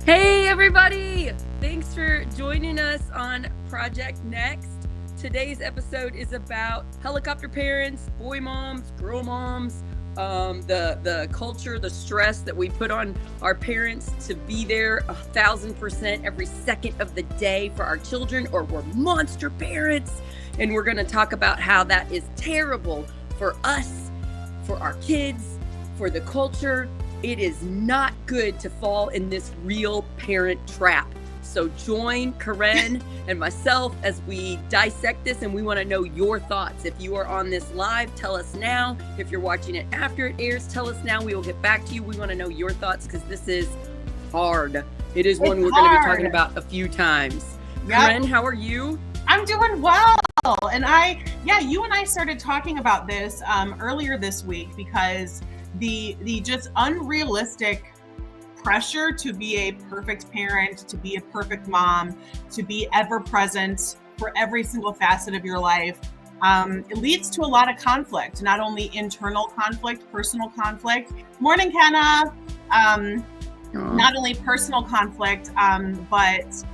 Hey, everybody! Thanks for joining us on Project Next. Today's episode is about helicopter parents, boy moms, girl moms, the culture, the stress that we put on our parents to be there 1,000% every second of the day for our children, or we're monster parents. And we're going to talk about how that is terrible for us, for our kids, for the culture. It is not good to fall in this real parent trap. So join Karen and myself as we dissect this, and we want to know your thoughts. If you are on this live, tell us now. If you're watching it after it airs, tell us now. We will get back to you. We want to know your thoughts because this is hard. It is one we're going to be talking about a few times. Yep. Karen, how are you? I'm doing well. And you and I started talking about this earlier this week because the just unrealistic pressure to be a perfect parent, to be a perfect mom, to be ever present for every single facet of your life, it leads to a lot of conflict, not only internal conflict, personal conflict. Morning, Kenna. Not only personal conflict, but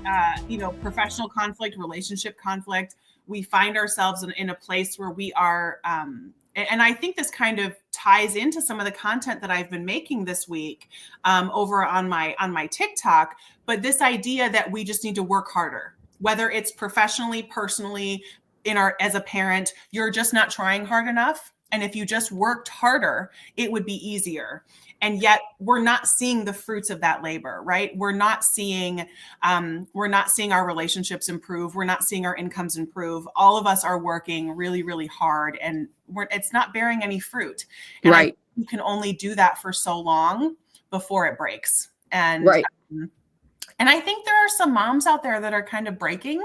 professional conflict, relationship conflict. We find ourselves in a place where we are, and I think this kind of ties into some of the content that I've been making this week over on my TikTok. But this idea that we just need to work harder, whether it's professionally, personally, as a parent, you're just not trying hard enough. And if you just worked harder, it would be easier. And yet we're not seeing the fruits of that labor, right? We're not seeing our relationships improve. We're not seeing our incomes improve. All of us are working really, really hard, and it's not bearing any fruit. And right. You can only do that for so long before it breaks. And right. And I think there are some moms out there that are kind of breaking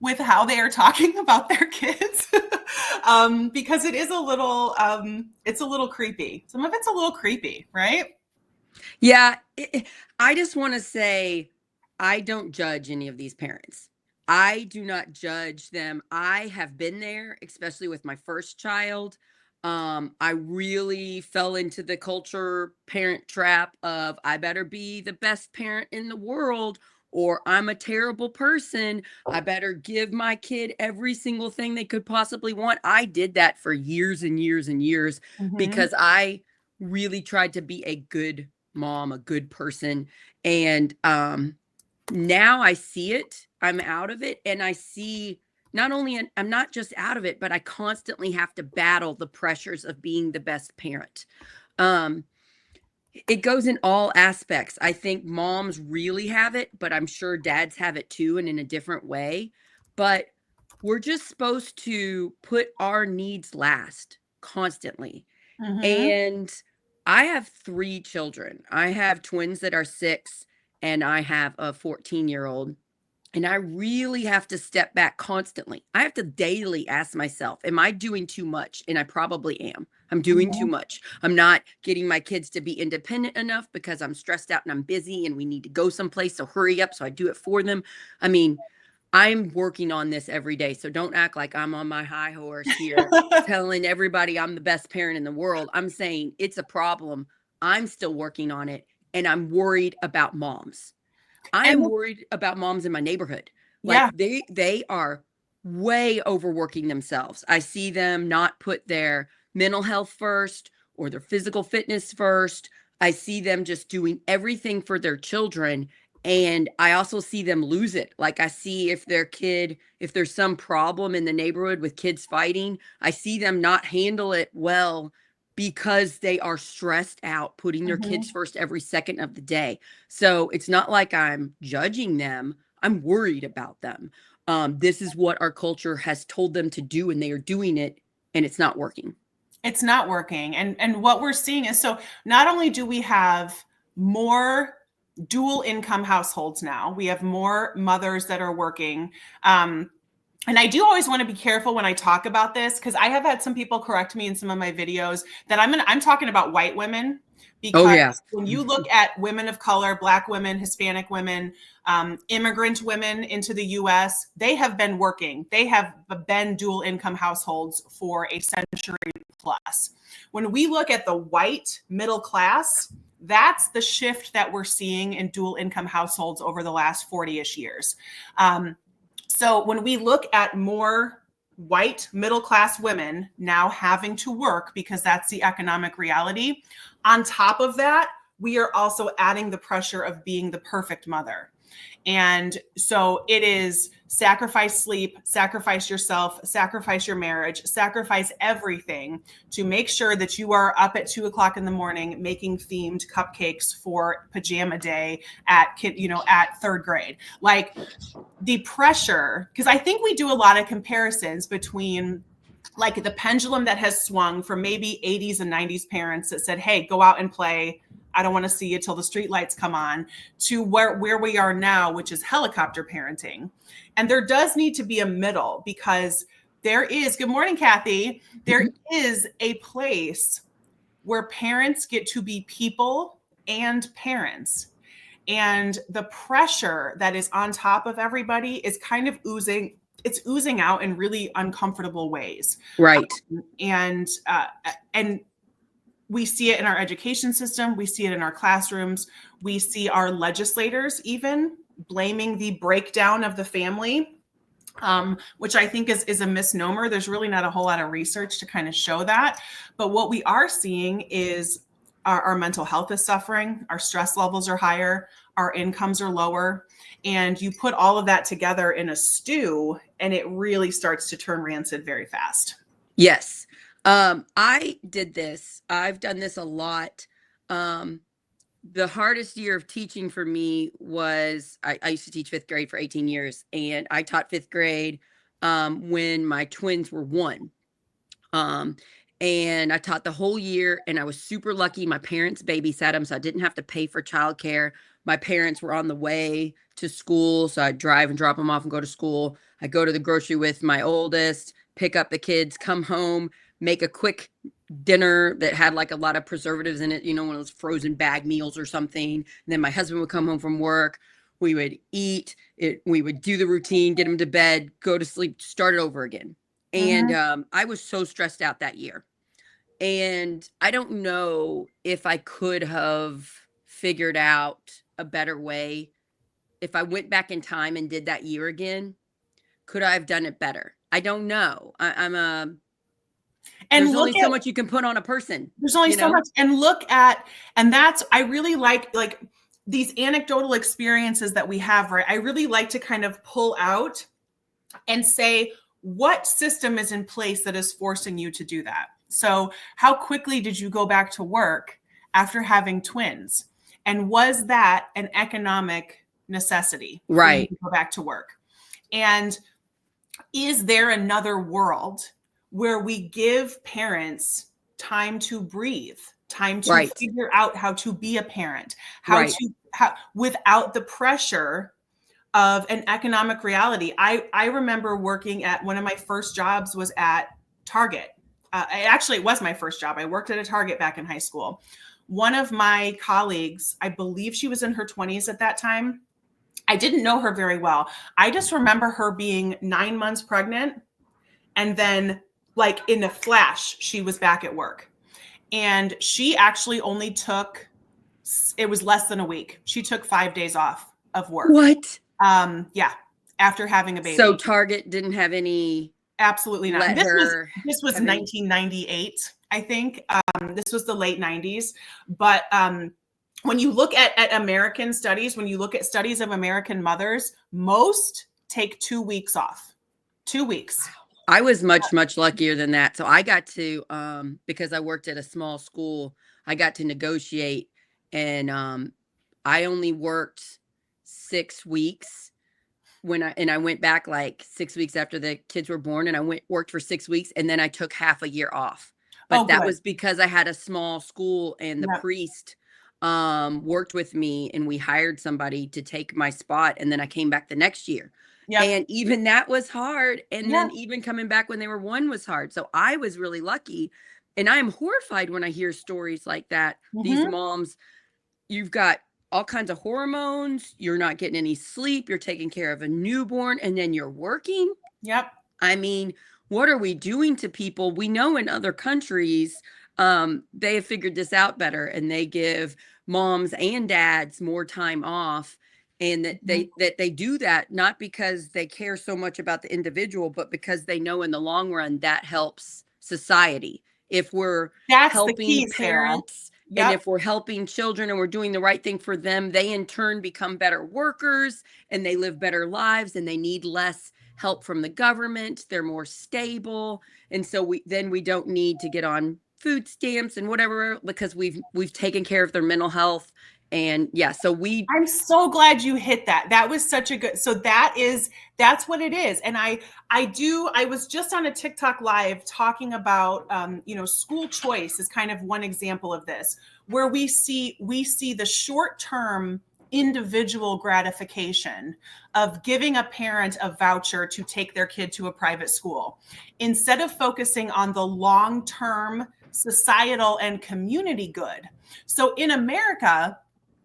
with how they are talking about their kids because it is it's a little creepy. Some of it's a little creepy, right? Yeah. I just want to say, I don't judge any of these parents. I do not judge them. I have been there, especially with my first child. I really fell into the culture parent trap of I better be the best parent in the world, or I'm a terrible person. I better give my kid every single thing they could possibly want. I did that for years and years and years because I really tried to be a good mom, a good person. And now I see it. I'm out of it. And I see not only I'm not just out of it, but I constantly have to battle the pressures of being the best parent. It goes in all aspects. I think moms really have it, but I'm sure dads have it too, and in a different way. But we're just supposed to put our needs last constantly. And I have 3 children. I have twins that are 6, and I have a 14-year-old. And I really have to step back constantly. I have to daily ask myself, am I doing too much? And I probably am. I'm doing too much. I'm not getting my kids to be independent enough because I'm stressed out and I'm busy and we need to go someplace. So hurry up. So I do it for them. I mean, I'm working on this every day. So don't act like I'm on my high horse here telling everybody I'm the best parent in the world. I'm saying it's a problem. I'm still working on it. And I'm worried about moms. I am worried about moms in my neighborhood. Like they are way overworking themselves. I see them not put their mental health first or their physical fitness first. I see them just doing everything for their children. And I also see them lose it. Like I see if there's some problem in the neighborhood with kids fighting, I see them not handle it well because they are stressed out, putting their kids first every second of the day. So it's not like I'm judging them. I'm worried about them. This is what our culture has told them to do, and they are doing it, and it's not working. It's not working. And what we're seeing is, so not only do we have more dual income households now, we have more mothers that are working. And I do always want to be careful when I talk about this, because I have had some people correct me in some of my videos that I'm talking about white women. Because when you look at women of color, Black women, Hispanic women, immigrant women into the US, they have been working. They have been dual income households for a century plus. When we look at the white middle class, That's the shift that we're seeing in dual income households over the last 40-ish years. So when we look at more white middle-class women now having to work because that's the economic reality, on top of that, we are also adding the pressure of being the perfect mother. And so it is sacrifice sleep, sacrifice yourself, sacrifice your marriage, sacrifice everything to make sure that you are up at 2 o'clock in the morning making themed cupcakes for pajama day at third grade. Like the pressure, because I think we do a lot of comparisons between like the pendulum that has swung from maybe 80s and 90s parents that said, hey, go out and play. I don't want to see you till the street lights come on, to where we are now, which is helicopter parenting. And there does need to be a middle, because there is, good morning, Kathy, there is a place where parents get to be people and parents. And the pressure that is on top of everybody is kind of oozing out in really uncomfortable ways. Right. And we see it in our education system. We see it in our classrooms. We see our legislators even blaming the breakdown of the family, which I think is a misnomer. There's really not a whole lot of research to kind of show that. But what we are seeing is our mental health is suffering. Our stress levels are higher. Our incomes are lower. And you put all of that together in a stew, and it really starts to turn rancid very fast. Yes. I did this. I've done this a lot. The hardest year of teaching for me was I used to teach fifth grade for 18 years, and I taught fifth grade when my twins were 1. And I taught the whole year, and I was super lucky. My parents babysat them, so I didn't have to pay for childcare. My parents were on the way to school, so I'd drive and drop them off and go to school. I go to the grocery with my oldest, pick up the kids, come home, make a quick dinner that had like a lot of preservatives in it, one of those frozen bag meals or something. And then my husband would come home from work. We would eat it. We would do the routine, get him to bed, go to sleep, start it over again. And I was so stressed out that year. And I don't know if I could have figured out a better way. If I went back in time and did that year again, could I have done it better? I don't know. And there's only so much you can put on a person. There's only so much. And I really like these anecdotal experiences that we have, right? I really like to kind of pull out and say, what system is in place that is forcing you to do that? So how quickly did you go back to work after having twins? And was that an economic necessity? Right. To go back to work? And is there another world where we give parents time to breathe, time to figure out how to be a parent, without the pressure of an economic reality? I remember working at one of my first jobs was at Target. It was my first job. I worked at a Target back in high school. One of my colleagues, I believe she was in her 20s at that time. I didn't know her very well. I just remember her being 9 months pregnant, and then like in a flash, she was back at work. And she actually only took, it was less than a week. She took 5 days off of work. What? Yeah. After having a baby. So Target didn't have any. Absolutely not. This was 1998, I think. This was the late 90s. But when you look at American studies, when you look at studies of American mothers, most take 2 weeks off. 2 weeks. I was much luckier than that. So I got to, because I worked at a small school, I got to negotiate, and I only worked 6 weeks I went back like 6 weeks after the kids were born, and I worked for 6 weeks, and then I took half a year off. But that was because I had a small school, and the priest worked with me, and we hired somebody to take my spot. And then I came back the next year. Yep. And even that was hard. And then even coming back when they were 1 was hard. So I was really lucky. And I am horrified when I hear stories like that. These moms, you've got all kinds of hormones. You're not getting any sleep. You're taking care of a newborn, and then you're working. Yep. I mean, what are we doing to people? We know in other countries, they have figured this out better, and they give moms and dads more time off, and that Mhm. they do that not because they care so much about the individual, but because they know in the long run that helps society. If we're That's the helping key, Sarah. parents and Yep. if we're helping children and we're doing the right thing for them, they in turn become better workers and they live better lives and they need less help from the government. They're more stable. And so we don't need to get on food stamps and whatever because we've taken care of their mental health. And yeah, so I'm so glad you hit that. That was such a good. So that's what it is. And I was just on a TikTok live talking about school choice is kind of one example of this, where we see the short-term individual gratification of giving a parent a voucher to take their kid to a private school instead of focusing on the long-term societal and community good. So in America,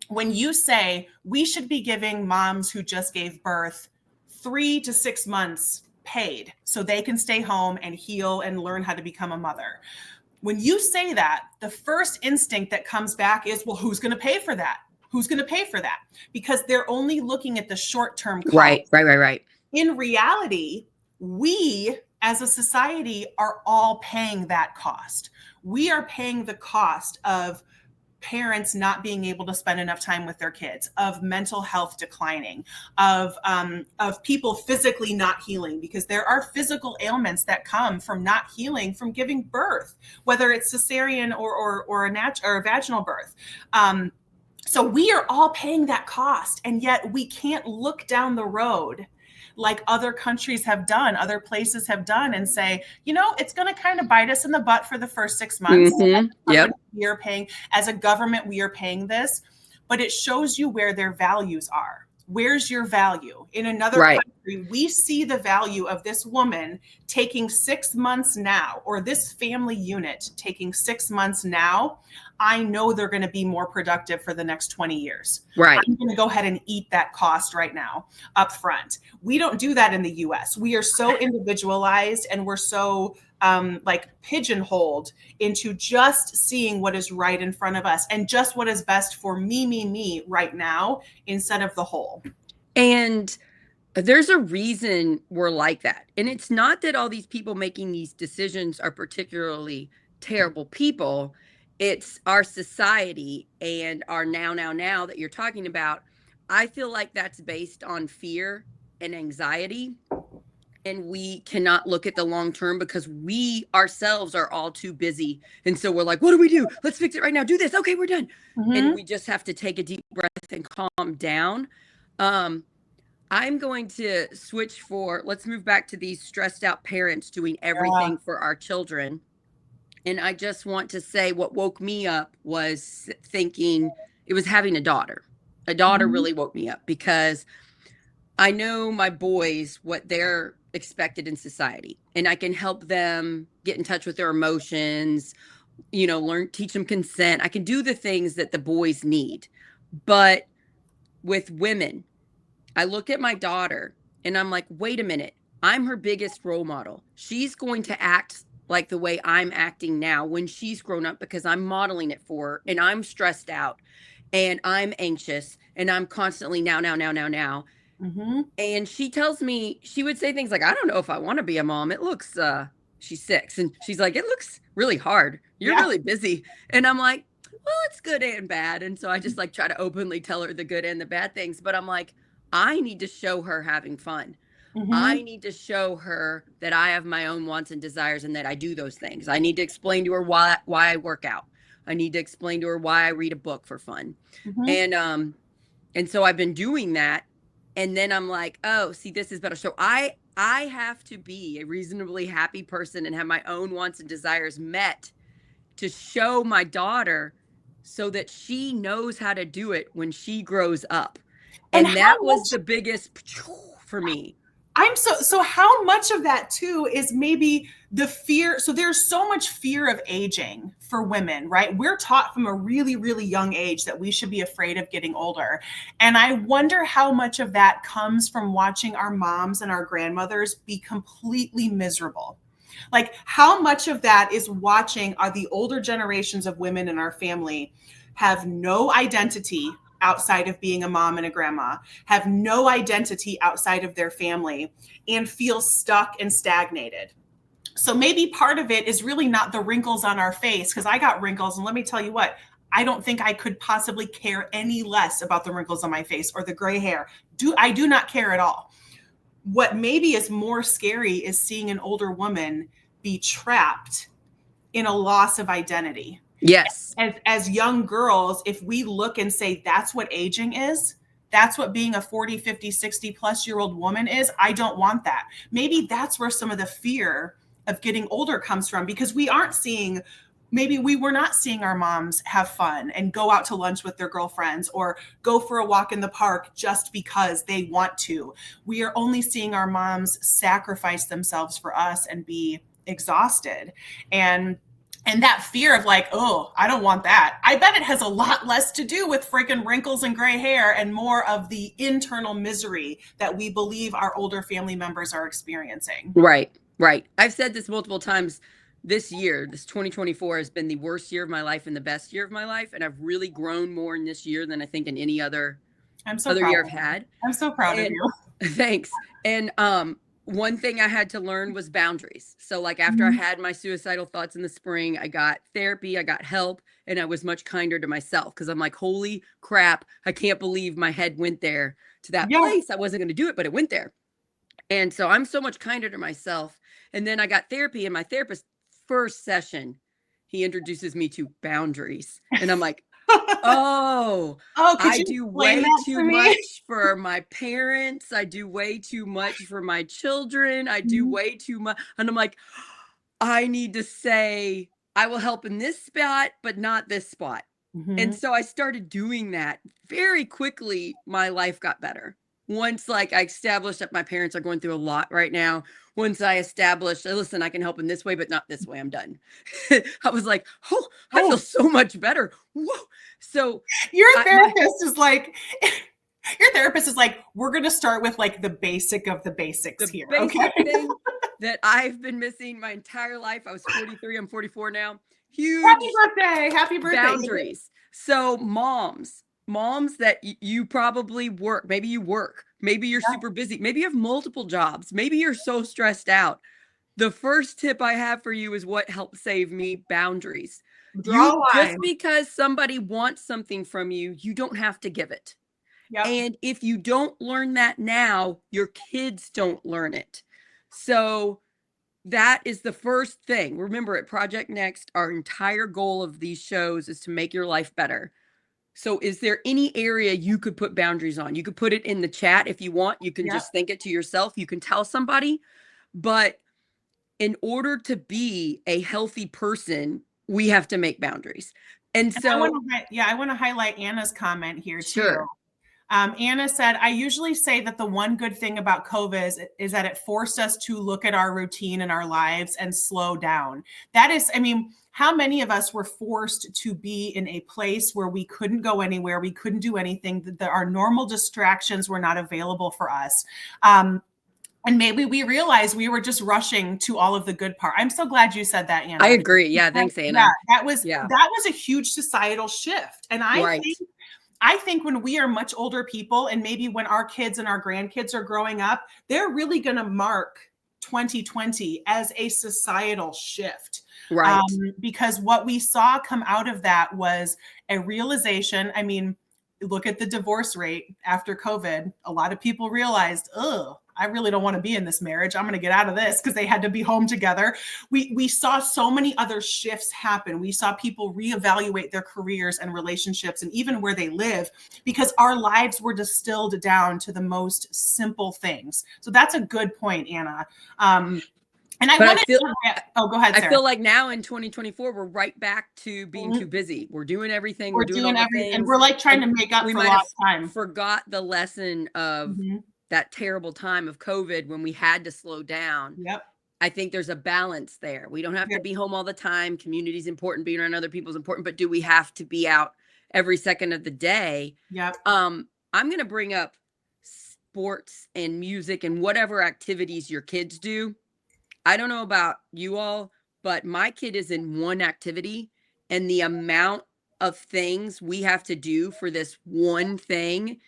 when you say we should be giving moms who just gave birth 3 to 6 months paid so they can stay home and heal and learn how to become a mother. When you say that, the first instinct that comes back is, well, who's going to pay for that? Who's going to pay for that? Because they're only looking at the short-term cost. right. In reality, we as a society are all paying that cost. We are paying the cost of parents not being able to spend enough time with their kids, of mental health declining, of people physically not healing, because there are physical ailments that come from not healing from giving birth, whether it's cesarean or a vaginal birth. So we are all paying that cost, and yet we can't look down the road like other countries have done, other places have done, and say, it's going to kind of bite us in the butt for the first 6 months. Yep. We are paying, as a government, we are paying this, but it shows you where their values are. Where's your value? In another country, we see the value of this woman taking 6 months now, or this family unit taking 6 months now. I know they're going to be more productive for the next 20 years. Right. I'm going to go ahead and eat that cost right now up front. We don't do that in the US. We are so individualized and we're so pigeonholed into just seeing what is right in front of us and just what is best for me right now instead of the whole. And there's a reason we're like that. And it's not that all these people making these decisions are particularly terrible people. It's our society and our now that you're talking about. I feel like that's based on fear and anxiety. And we cannot look at the long term because we ourselves are all too busy. And so we're like, what do we do? Let's fix it right now. Do this. Okay, we're done. Mm-hmm. And we just have to take a deep breath and calm down. I'm going to switch let's move back to these stressed out parents doing everything for our children. And I just want to say what woke me up was thinking it was having a daughter. A daughter really woke me up because I know my boys, what they're expected in society, and I can help them get in touch with their emotions, teach them consent. I can do the things that the boys need. But with women, I look at my daughter and I'm like, wait a minute, I'm her biggest role model. She's going to act like the way I'm acting now when she's grown up because I'm modeling it for her, and I'm stressed out and I'm anxious and I'm constantly now. Mm-hmm. And she tells me, she would say things like, I don't know if I want to be a mom. It looks, she's 6. And she's like, it looks really hard. You're really busy. And I'm like, well, it's good and bad. And so I just try to openly tell her the good and the bad things. But I'm like, I need to show her having fun. Mm-hmm. I need to show her that I have my own wants and desires and that I do those things. I need to explain to her why I work out. I need to explain to her why I read a book for fun. Mm-hmm. And so I've been doing that. And then I'm like, oh, see, this is better. So I have to be a reasonably happy person and have my own wants and desires met to show my daughter so that she knows how to do it when she grows up. And that was the biggest for me. So how much of that too is maybe the fear? So there's so much fear of aging for women, right? We're taught from a really, really young age that we should be afraid of getting older. And I wonder how much of that comes from watching our moms and our grandmothers be completely miserable. Like how much of that is watching the older generations of women in our family have no identity outside of being a mom and a grandma, have no identity outside of their family, and feel stuck and stagnated. So maybe part of it is really not the wrinkles on our face, because I got wrinkles, and let me tell you what, I don't think I could possibly care any less about the wrinkles on my face or the gray hair. I do not care at all. What maybe is more scary is seeing an older woman be trapped in a loss of identity. Yes. As young girls, if we look and say that's what aging is, that's what being a 40, 50, 60 plus year old woman is, I don't want that. Maybe that's where some of the fear of getting older comes from, because maybe we were not seeing our moms have fun and go out to lunch with their girlfriends or go for a walk in the park just because they want to. We are only seeing our moms sacrifice themselves for us and be exhausted. And that fear of like, oh, I don't want that. I bet it has a lot less to do with freaking wrinkles and gray hair and more of the internal misery that we believe our older family members are experiencing. Right. I've said this multiple times. This year, this 2024 has been the worst year of my life and the best year of my life. And I've really grown more in this year than I think in any other year I've had. I'm so proud of you. Thanks. And one thing I had to learn was boundaries. So like after I had my suicidal thoughts in the spring, I got therapy, I got help, and I was much kinder to myself, because I'm like, holy crap, I can't believe my head went there to that place. I wasn't going to do it, but it went there. And so I'm so much kinder to myself. And then I got therapy, and my therapist, first session, he introduces me to boundaries. And I'm like, I do way too much for my parents. I do way too much for my children. I do way too much. And I'm like, I need to say, I will help in this spot, but not this spot. And so I started doing that. Very quickly, my life got better. Once like I established that my parents are going through a lot right now, once I established, listen, I can help in this way, but not this way, I'm done. I was like, oh, I feel so much better. Whoa. So your therapist is like, we're going to start with like the basic of the basics here. Basic thing that I've been missing my entire life. I was 43, I'm 44 now. Huge. Happy birthday. Boundaries. So moms that you probably work, maybe you're super busy, maybe you have multiple jobs, maybe you're so stressed out. The first tip I have for you is what helped save me: boundaries. Just because somebody wants something from you, you don't have to give it. And if you don't learn that now, your kids don't learn it. So that is the first thing. Remember, at Project Next, our entire goal of these shows is to make your life better. So is there any area you could put boundaries on? You could put it in the chat if you want. You can just think it to yourself. You can tell somebody. But in order to be a healthy person, we have to make boundaries. And so I want to highlight Anna's comment here too. Anna said, I usually say that the one good thing about COVID is that it forced us to look at our routine and our lives and slow down. That is, I mean, how many of us were forced to be in a place where we couldn't go anywhere, we couldn't do anything, that our normal distractions were not available for us. And maybe we realized we were just rushing to all of the good part. I'm so glad you said that, Anna. I agree. Yeah, thanks, Anna. That was a huge societal shift. And I think when we are much older people, and maybe when our kids and our grandkids are growing up, they're really going to mark 2020 as a societal shift. Right. Because what we saw come out of that was a realization. I mean, look at the divorce rate after COVID. A lot of people realized, I really don't want to be in this marriage. I'm going to get out of this, because they had to be home together. We saw so many other shifts happen. We saw people reevaluate their careers and relationships and even where they live, because our lives were distilled down to the most simple things. So that's a good point, Anna. And go ahead, Sarah. I feel like now in 2024, we're right back to being too busy. We're doing everything. We're doing everything. And we're like trying to make up for lost time. Forgot the lesson of that terrible time of COVID when we had to slow down. I think there's a balance there. We don't have to be home all the time. Community is important. Being around other people is important. But do we have to be out every second of the day? I'm going to bring up sports and music and whatever activities your kids do. I don't know about you all, but my kid is in one activity, and the amount of things we have to do for this one thing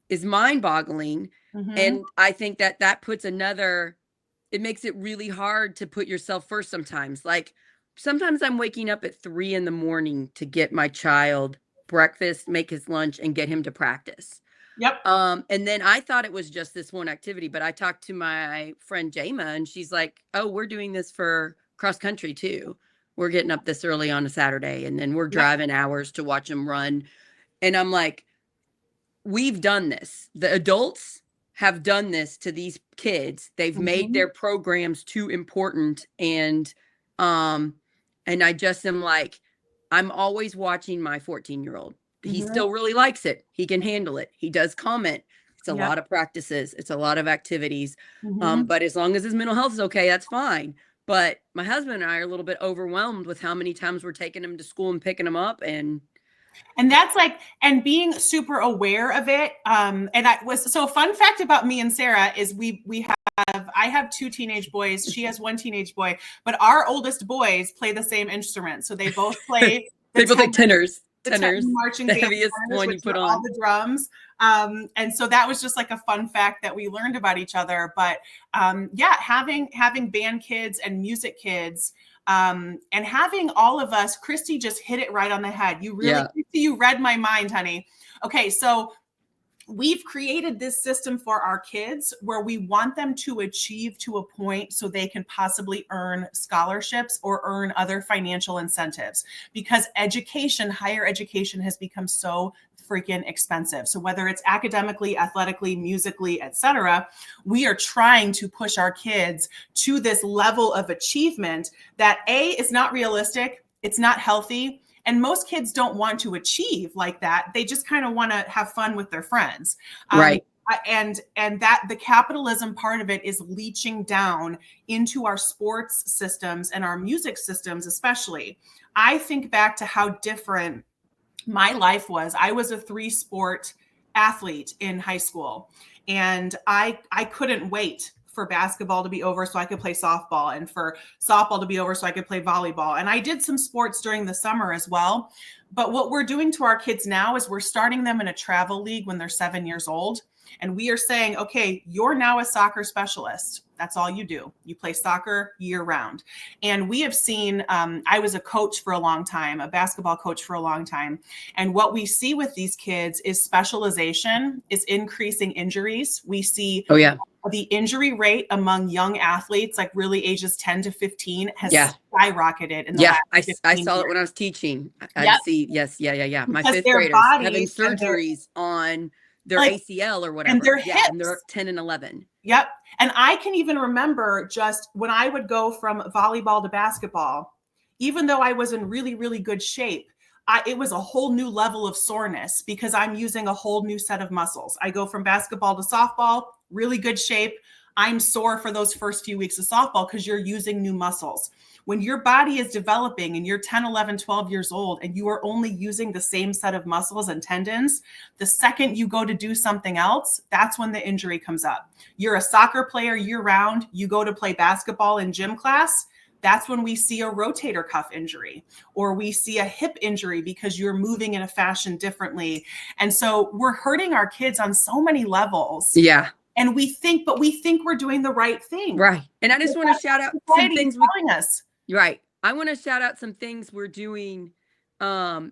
is mind-boggling. And I think that that puts it makes it really hard to put yourself first sometimes. Like, sometimes I'm waking up at 3 in the morning to get my child breakfast, make his lunch, and get him to practice. Yep. And then I thought it was just this one activity, but I talked to my friend Jama, and she's like, "Oh, we're doing this for cross country too. We're getting up this early on a Saturday, and then we're Yep. driving hours to watch them run." And I'm like, we've done this. The adults have done this to these kids. They've made their programs too important. And I just am like, I'm always watching my 14-year-old. He still really likes it. He can handle it. He does comment. It's a Yep. lot of practices. It's a lot of activities. But as long as his mental health is okay, that's fine. But my husband and I are a little bit overwhelmed with how many times we're taking him to school and picking him up. And that's like, and being super aware of it. So a fun fact about me and Sarah is I have 2 teenage boys. She has 1 teenage boy, but our oldest boys play the same instrument. So they both play tenors. Marching the band, heaviest one you put on. All the drums. And so that was just like a fun fact that we learned about each other. But having band kids and music kids, and having all of us, Christy just hit it right on the head. Christy, you read my mind, honey. Okay, so we've created this system for our kids where we want them to achieve to a point so they can possibly earn scholarships or earn other financial incentives, because higher education has become so freaking expensive. So whether it's academically, athletically, musically, etc., we are trying to push our kids to this level of achievement that is not realistic. It's not healthy. And most kids don't want to achieve like that. They just kind of want to have fun with their friends. Right. And that the capitalism part of it is leaching down into our sports systems and our music systems, especially. I think back to how different my life was. I was a 3-sport athlete in high school, and I couldn't wait for basketball to be over so I could play softball, and for softball to be over so I could play volleyball. And I did some sports during the summer as well. But what we're doing to our kids now is we're starting them in a travel league when they're 7 years old. And we are saying, okay, you're now a soccer specialist. That's all you do. You play soccer year round. And we have seen, I was a coach for a long time, a basketball coach for a long time. And what we see with these kids is specialization is increasing injuries. We see the injury rate among young athletes, like really ages 10 to 15, has skyrocketed. In the last I saw years. it when I was teaching. I see. Yes. Yeah. My Because 5th their graders having bodies and surgeries on their ACL or whatever. And their hips. And they're 10 and 11. Yep. And I can even remember just when I would go from volleyball to basketball, even though I was in really, really good shape, it was a whole new level of soreness because I'm using a whole new set of muscles. I go from basketball to softball, really good shape. I'm sore for those first few weeks of softball because you're using new muscles. When your body is developing and you're 10, 11, 12 years old and you are only using the same set of muscles and tendons, the second you go to do something else, that's when the injury comes up. You're a soccer player year round, you go to play basketball in gym class, that's when we see a rotator cuff injury or we see a hip injury because you're moving in a fashion differently. And so we're hurting our kids on so many levels. Yeah. And we think we're doing the right thing. Right. And I just want to shout out some things telling us. Right. I want to shout out some things we're doing to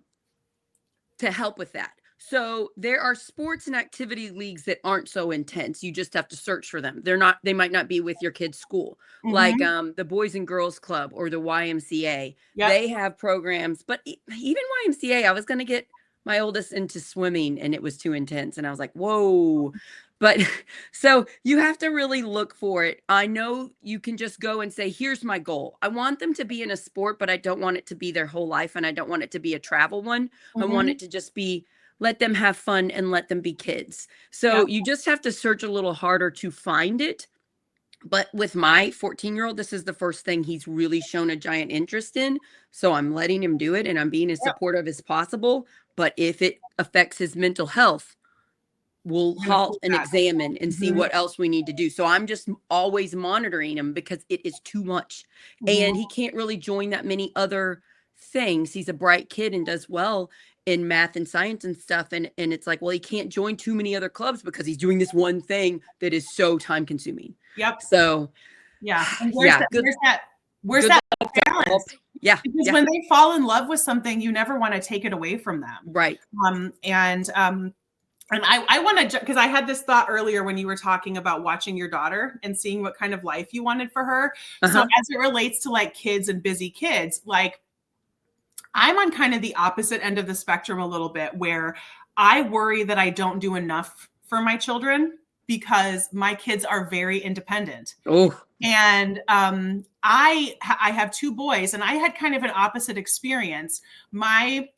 help with that. So there are sports and activity leagues that aren't so intense. You just have to search for them. They might not be with your kid's school, like the Boys and Girls Club or the YMCA. Yep. They have programs, but even YMCA, I was going to get my oldest into swimming and it was too intense. And I was like, whoa. But so you have to really look for it. I know you can just go and say, here's my goal. I want them to be in a sport, but I don't want it to be their whole life. And I don't want it to be a travel one. I want it to just be, let them have fun and let them be kids. So you just have to search a little harder to find it. But with my 14-year-old, this is the first thing he's really shown a giant interest in. So I'm letting him do it and I'm being as supportive as possible. But if it affects his mental health, we'll halt and examine and see what else we need to do. So I'm just always monitoring him because it is too much. And he can't really join that many other things. He's a bright kid and does well in math and science and stuff. And it's like, well, he can't join too many other clubs because he's doing this one thing that is so time consuming. Yep. So Yeah. And yeah, where's good that luck to all. balance? Yeah. Because Yeah. when they fall in love with something, you never want to take it away from them. Right. And I want to, because I had this thought earlier when you were talking about watching your daughter and seeing what kind of life you wanted for her. So as it relates to like kids and busy kids, like I'm on kind of the opposite end of the spectrum a little bit, where I worry that I don't do enough for my children because my kids are very independent. Oh. And I have two boys, and I had kind of an opposite experience. My,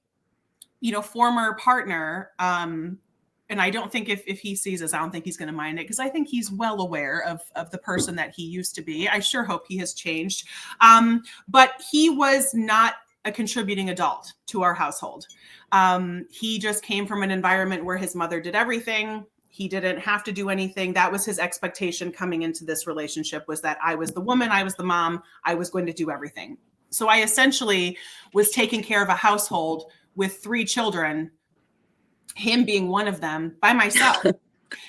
former partner, and I don't think if he sees us, I don't think he's going to mind it, because I think he's well aware of the person that he used to be. I sure hope he has changed. But he was not a contributing adult to our household. He just came from an environment where his mother did everything. He didn't have to do anything. That was his expectation coming into this relationship, was that I was the woman, I was the mom, I was going to do everything. So I essentially was taking care of a household with 3 children, him being one of them, by myself.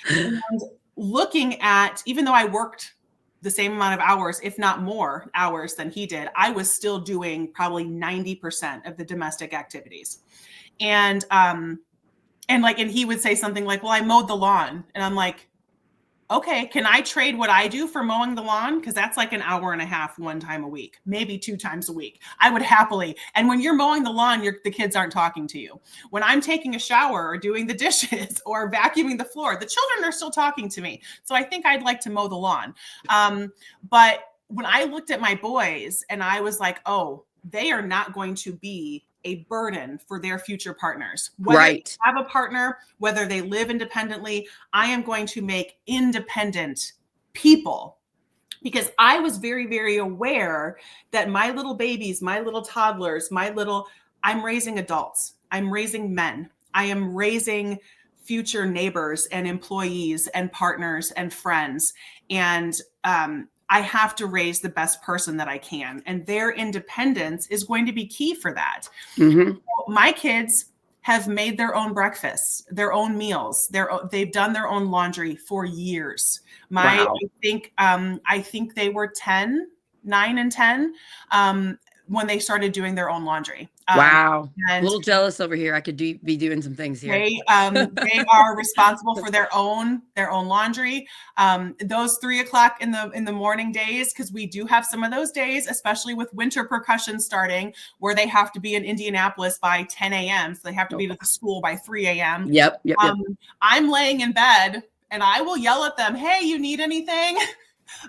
And looking at, even though I worked the same amount of hours, if not more hours than he did, I was still doing probably 90% of the domestic activities. And he would say something like, well, I mowed the lawn. And I'm like, okay, can I trade what I do for mowing the lawn? Because that's like an hour and a half, one time a week, maybe 2 times a week. I would happily. And when you're mowing the lawn, the kids aren't talking to you. When I'm taking a shower or doing the dishes or vacuuming the floor, the children are still talking to me. So I think I'd like to mow the lawn. But when I looked at my boys and I was like, oh, they are not going to be a burden for their future partners. Whether they have a partner, whether they live independently, I am going to make independent people, because I was very, very aware that my little babies, my little toddlers, I'm raising adults. I'm raising men. I am raising future neighbors and employees and partners and friends. And, I have to raise the best person that I can. And their independence is going to be key for that. Mm-hmm. My kids have made their own breakfasts, their own meals. They've done their own laundry for years. Wow. I think they were 9 and 10 when they started doing their own laundry. Wow. A little jealous over here. I could be doing some things here. They are responsible for their own laundry. Those 3 o'clock in the morning days, because we do have some of those days, especially with winter percussion starting, where they have to be in Indianapolis by 10 a.m. So they have to be to the school by 3 a.m. Yep. I'm laying in bed and I will yell at them, hey, you need anything?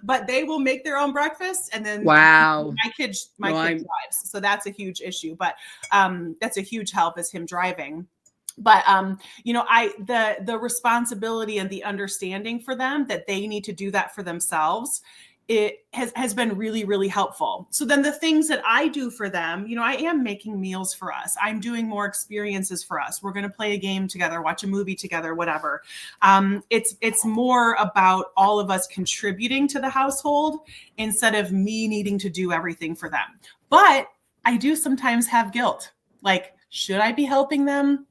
But they will make their own breakfast, and then wow, my kid drives, so that's a huge issue. But that's a huge help, is him driving. But the responsibility and the understanding for them that they need to do that for themselves, it has been really, really helpful. So then the things that I do for them, I am making meals for us. I'm doing more experiences for us. We're going to play a game together, watch a movie together, whatever. It's more about all of us contributing to the household instead of me needing to do everything for them. But I do sometimes have guilt. Like, should I be helping them?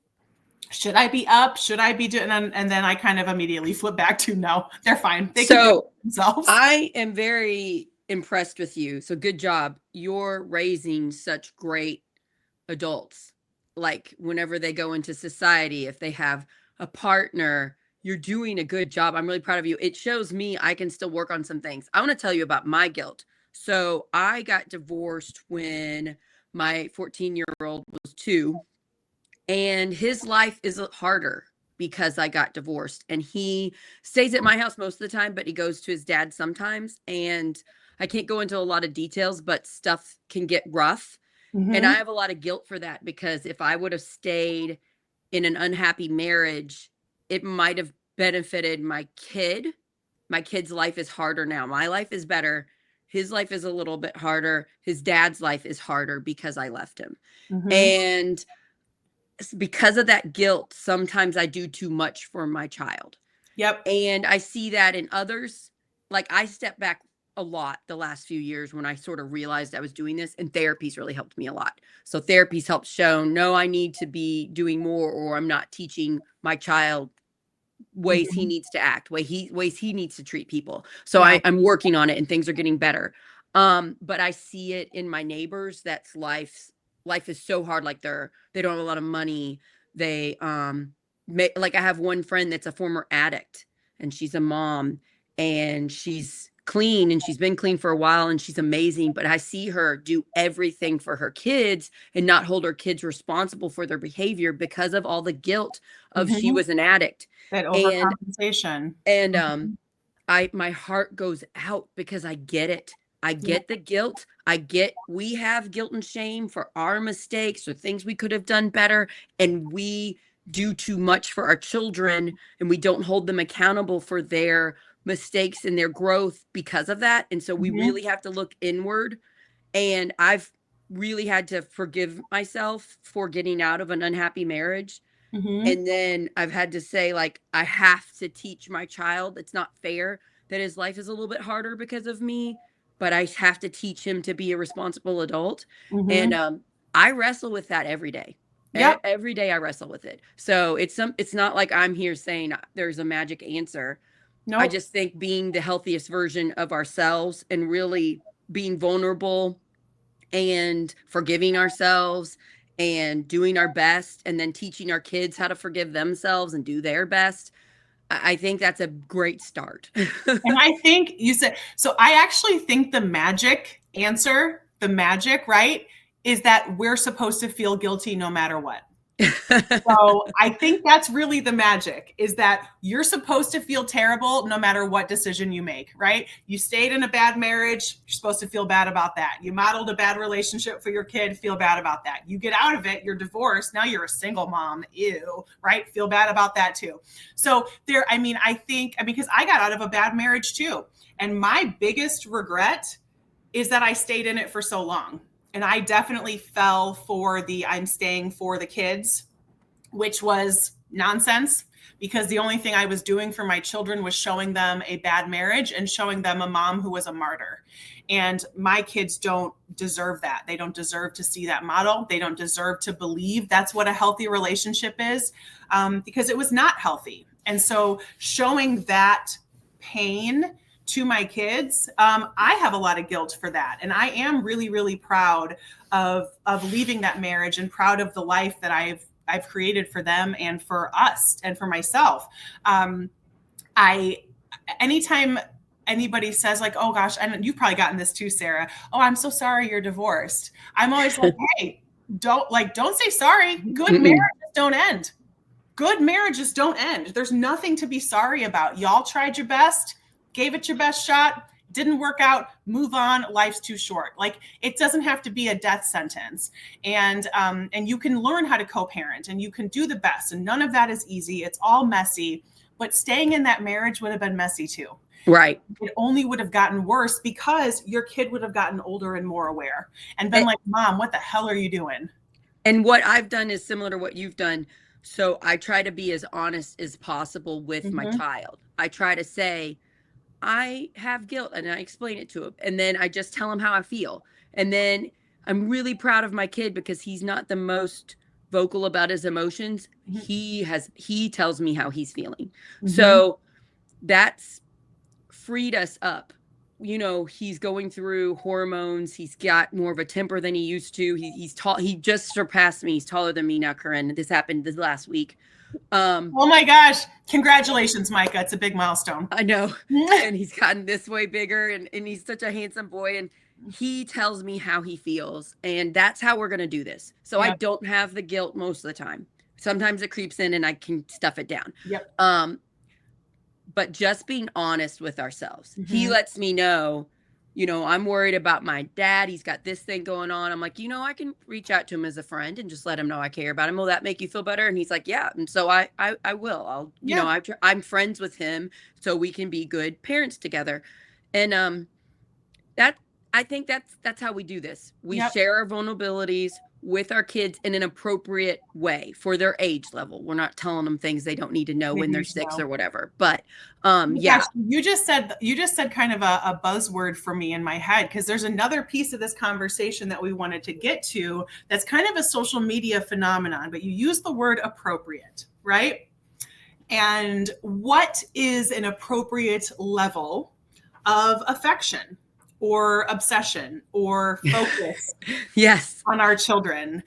Should I be up? Should I be doing? And then I kind of immediately flip back to, no, they're fine. They can do it themselves. I am very impressed with you. So good job. You're raising such great adults. Like, whenever they go into society, if they have a partner, you're doing a good job. I'm really proud of you. It shows me I can still work on some things. I want to tell you about my guilt. So I got divorced when my 14-year-old was 2. And his life is harder because I got divorced, and he stays at my house most of the time, but he goes to his dad sometimes. And I can't go into a lot of details, but stuff can get rough. Mm-hmm. And I have a lot of guilt for that, because if I would have stayed in an unhappy marriage, it might have benefited my kid. My kid's life is harder now. My life is better. His life is a little bit harder. His dad's life is harder because I left him. Mm-hmm. And because of that guilt, sometimes I do too much for my child. Yep. And I see that in others. Like, I step back a lot the last few years when I sort of realized I was doing this, and therapy's really helped me a lot. So therapy's helped show, no, I need to be doing more, or I'm not teaching my child ways he Mhm. needs to act, ways he needs to treat people. So Yeah. I'm working on it and things are getting better. But I see it in my neighbors that's life is so hard. Like they don't have a lot of money. They like I have one friend that's a former addict and she's a mom and she's clean and she's been clean for a while and she's amazing. But I see her do everything for her kids and not hold her kids responsible for their behavior because of all the guilt of she Mhm. was an addict. That And overcompensation. and Mhm. my heart goes out because I get it. I Yeah. get the guilt. I get we have guilt and shame for our mistakes or things we could have done better, and we do too much for our children and we don't hold them accountable for their mistakes and their growth because of that. And so we Mhm. really have to look inward, and I've really had to forgive myself for getting out of an unhappy marriage. Mhm. And then I've had to say, like, I have to teach my child it's not fair that his life is a little bit harder because of me, but I have to teach him to be a responsible adult. And Mhm. I wrestle with that every day. Yep. Every day I wrestle with it. So it's not like I'm here saying there's a magic answer. I Nope. just think being the healthiest version of ourselves and really being vulnerable and forgiving ourselves and doing our best and then teaching our kids how to forgive themselves and do their best. I think that's a great start. And I think you said, so I actually think the magic answer, the magic, right, is that we're supposed to feel guilty no matter what. So I think that's really the magic, is that you're supposed to feel terrible no matter what decision you make, right? You stayed in a bad marriage, you're supposed to feel bad about that. You modeled a bad relationship for your kid, feel bad about that. You get out of it, you're divorced, now you're a single mom, ew, right? Feel bad about that too. So there, I mean, because I got out of a bad marriage too. And my biggest regret is that I stayed in it for so long. And I definitely fell for the I'm staying for the kids, which was nonsense, because the only thing I was doing for my children was showing them a bad marriage and showing them a mom who was a martyr. And my kids don't deserve that. They don't deserve to see that model. They don't deserve to believe that's what a healthy relationship is, because it was not healthy. And so showing that pain to my kids, I have a lot of guilt for that. And I am really, really proud of leaving that marriage and proud of the life that I've created for them and for us and for myself. I Anytime anybody says like, "Oh gosh," and you've probably gotten this too, Sarah. "Oh, I'm so sorry you're divorced." I'm always like, "Hey, don't say sorry. Good Mm-mm. marriages don't end. Good marriages don't end. There's nothing to be sorry about. Y'all tried your best, gave it your best shot, didn't work out, move on. Life's too short. Like, it doesn't have to be a death sentence. And you can learn how to co-parent and you can do the best. And none of that is easy. It's all messy. But staying in that marriage would have been messy too. Right. It only would have gotten worse because your kid would have gotten older and more aware and been A- like, "Mom, what the hell are you doing?" And what I've done is similar to what you've done. So I try to be as honest as possible with my Mm-hmm. child. I try to say, I have guilt and I explain it to him. And then I just tell him how I feel. And then I'm really proud of my kid because he's not the most vocal about his emotions. He tells me how he's feeling. Mm-hmm. So that's freed us up. You know, he's going through hormones. He's got more of a temper than he used to. He's tall. He just surpassed me. He's taller than me now, Corinne. This happened this last week. Oh my gosh. Congratulations, Micah. It's a big milestone. I know. And he's gotten this way bigger and he's such a handsome boy. And he tells me how he feels. And that's how we're going to do this. So I Yep. don't have the guilt most of the time. Sometimes it creeps in and I can stuff it down. Yep. But just being honest with ourselves. He Mm-hmm. lets me know, I'm worried about my dad. He's got this thing going on. I'm like, I can reach out to him as a friend and just let him know I care about him. Will that make you feel better? And he's like, yeah. And so I will. Yeah. I'm friends with him so we can be good parents together. And that I think that's how we do this. We Yep. share our vulnerabilities. with our kids in an appropriate way for their age level. We're not telling them things they don't need to know They when they're need to 6 know. or whatever. But Oh my yeah. gosh, you just said kind of a buzzword for me in my head, because there's another piece of this conversation that we wanted to get to that's kind of a social media phenomenon, but you use the word appropriate, right? And what is an appropriate level of affection or obsession or focus Yes. on our children?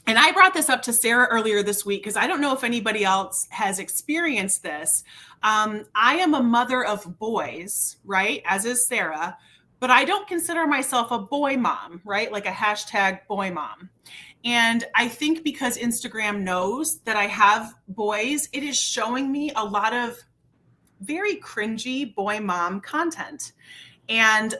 And I brought this up to Sarah earlier this week because I don't know if anybody else has experienced this. I am a mother of boys, right? As is Sarah, but I don't consider myself a boy mom, right? Like a hashtag boy mom. And I think because Instagram knows that I have boys, it is showing me a lot of very cringy boy mom content. And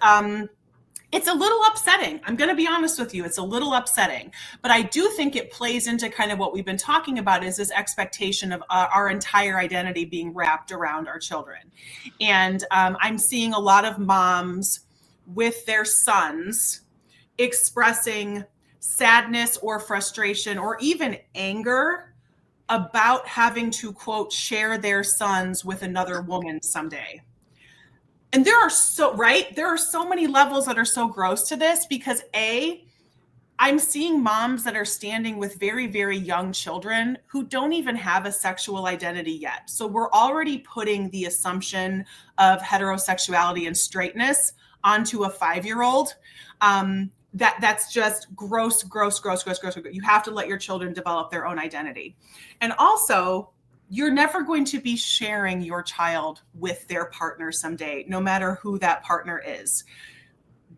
it's a little upsetting. I'm going to be honest with you. It's a little upsetting, but I do think it plays into kind of what we've been talking about, is this expectation of our entire identity being wrapped around our children. And I'm seeing a lot of moms with their sons expressing sadness or frustration or even anger about having to, quote, share their sons with another woman someday. And there are so many levels that are so gross to this, because I'm seeing moms that are standing with very, very young children who don't even have a sexual identity yet. So we're already putting the assumption of heterosexuality and straightness onto a 5-year-old. That's just gross. You have to let your children develop their own identity. And also, you're never going to be sharing your child with their partner someday, no matter who that partner is.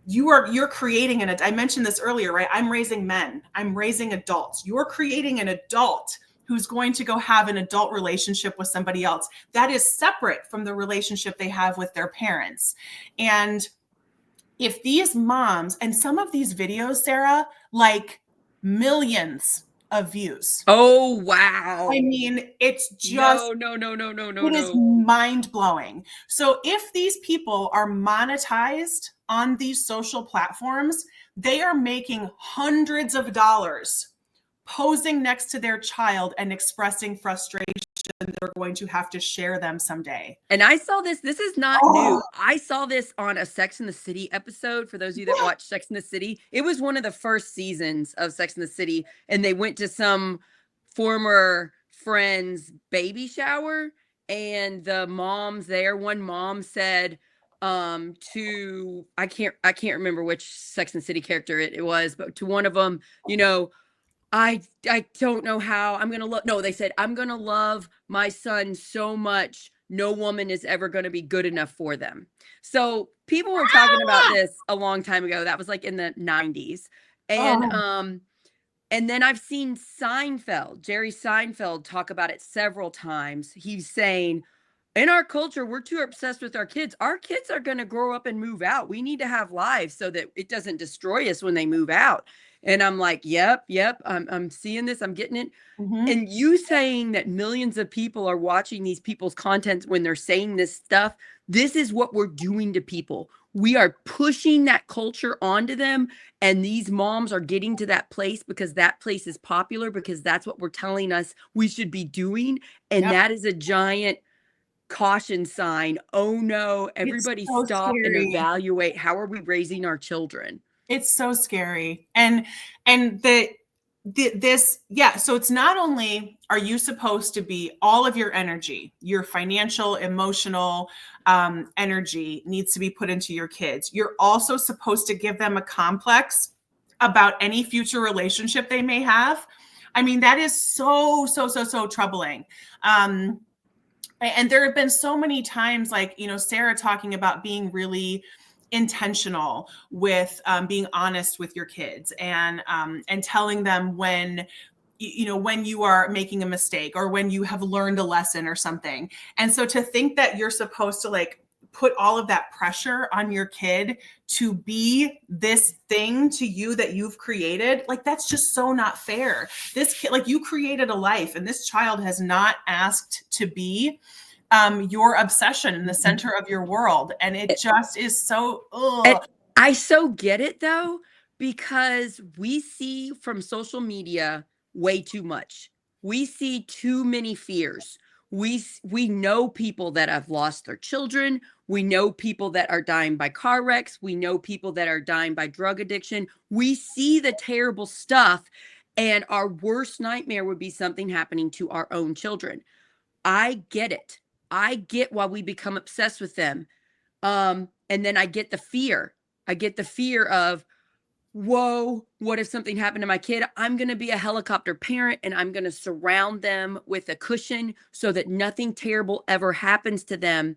You're creating I mentioned this earlier, right? I'm raising men. I'm raising adults. You're creating an adult who's going to go have an adult relationship with somebody else that is separate from the relationship they have with their parents. And if these moms, and some of these videos, Sarah, like millions of views. Oh, wow. I mean, it's just No. it is mind blowing. So if these people are monetized on these social platforms, they are making hundreds of dollars posing next to their child and expressing frustration they're going to have to share them someday. And I saw this. This is not new. I saw this on a Sex and the City episode. For those of you that watch Sex and the City, it was one of the first seasons of Sex and the City, and they went to some former friend's baby shower, and the moms there, one mom said to I can't remember which Sex and the City character it was, but to one of them, I don't know how I'm gonna love. No, they said, I'm gonna love my son so much, no woman is ever gonna be good enough for them. So people were talking about this a long time ago. That was like in the 90s. And then I've seen Jerry Seinfeld talk about it several times. He's saying, in our culture, we're too obsessed with our kids. Our kids are going to grow up and move out. We need to have lives so that it doesn't destroy us when they move out. And I'm like, yep. I'm seeing this. I'm getting it. Mm-hmm. And you saying that millions of people are watching these people's content when they're saying this stuff, this is what we're doing to people. We are pushing that culture onto them. And these moms are getting to that place because that place is popular, because that's what we're telling us we should be doing. And that is a giant caution sign. Oh no, everybody so stop scary. and evaluate, how are we raising our children? It's so scary. And so it's not only are you supposed to be, all of your energy, your financial, emotional energy needs to be put into your kids. You're also supposed to give them a complex about any future relationship they may have. I mean, that is so troubling. And there have been so many times, like, Sarah talking about being really intentional with being honest with your kids and telling them when you are making a mistake or when you have learned a lesson or something. And so to think that you're supposed to like put all of that pressure on your kid to be this thing to you that you've created, like, that's just so not fair. This kid, like, you created a life, and this child has not asked to be your obsession in the center of your world. And it just is so, I so get it though, Because we see from social media way too much. We see too many fears. We know people that have lost their children. We know people that are dying by car wrecks. We know people that are dying by drug addiction. We see the terrible stuff, and our worst nightmare would be something happening to our own children. I get it. I get why we become obsessed with them. And then I get the fear. I get the fear of, whoa, what if something happened to my kid? I'm going to be a helicopter parent, and I'm going to surround them with a cushion so that nothing terrible ever happens to them.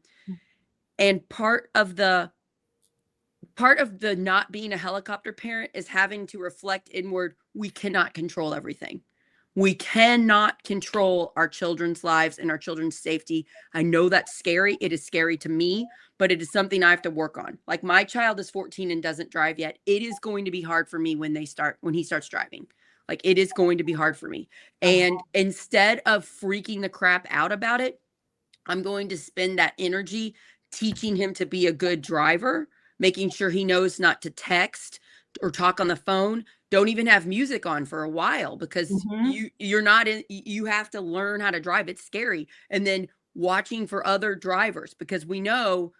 And part of the not being a helicopter parent is having to reflect inward. We cannot control everything. We cannot control our children's lives and our children's safety. I know that's scary. It is scary to me, but it is something I have to work on. Like, my child is 14 and doesn't drive yet. It is going to be hard for me when he starts driving. Like, it is going to be hard for me. And instead of freaking the crap out about it, I'm going to spend that energy teaching him to be a good driver, making sure he knows not to text or talk on the phone. Don't even have music on for a while, because you're not in, you have to learn how to drive. It's scary. And then watching for other drivers, because we know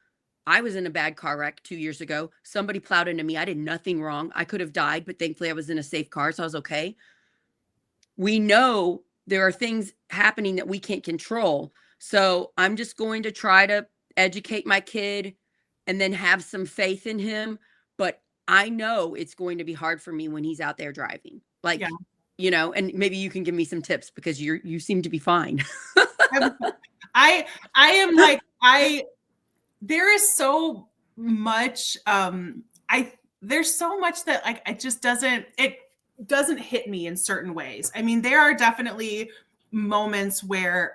I was in a bad car wreck 2 years ago. Somebody plowed into me. I did nothing wrong. I could have died, but thankfully I was in a safe car, so I was okay. We know there are things happening that we can't control. So I'm just going to try to educate my kid and then have some faith in him. But I know it's going to be hard for me when he's out there driving. Like, and maybe you can give me some tips, because you seem to be fine. I am like, there is so much, there's so much that, like, it doesn't hit me in certain ways. I mean, there are definitely moments where,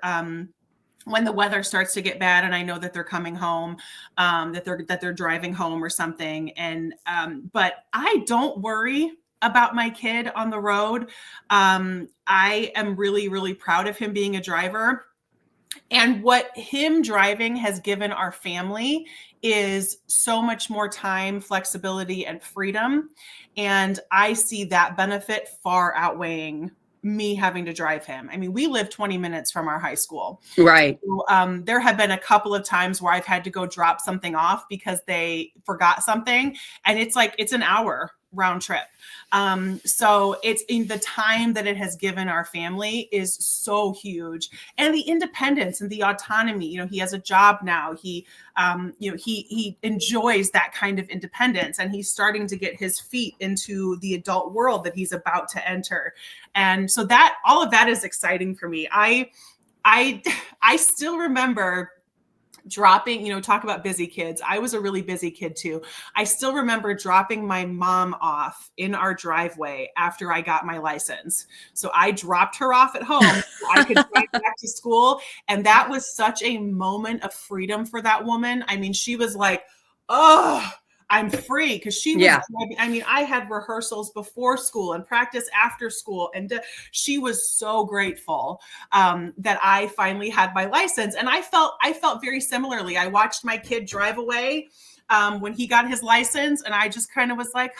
when the weather starts to get bad and I know that they're coming home, that they're driving home or something. And, but I don't worry about my kid on the road. I am really, really proud of him being a driver. And what him driving has given our family is so much more time, flexibility, and freedom. And I see that benefit far outweighing me having to drive him. I mean, we live 20 minutes from our high school. Right. So, there have been a couple of times where I've had to go drop something off because they forgot something. And it's an hour round trip. So it's in the time that it has given our family is so huge, and the independence and the autonomy. He has a job now. He enjoys that kind of independence, and he's starting to get his feet into the adult world that he's about to enter. And so that all of that is exciting for me. I still remember dropping, talk about busy kids. I was a really busy kid too. I still remember dropping my mom off in our driveway after I got my license. So I dropped her off at home so I could drive back to school. And that was such a moment of freedom for that woman. I mean, she was like, oh, I'm free, because she was, I mean, I had rehearsals before school and practice after school. And she was so grateful that I finally had my license. And I felt very similarly. I watched my kid drive away when he got his license, and I just kind of was like,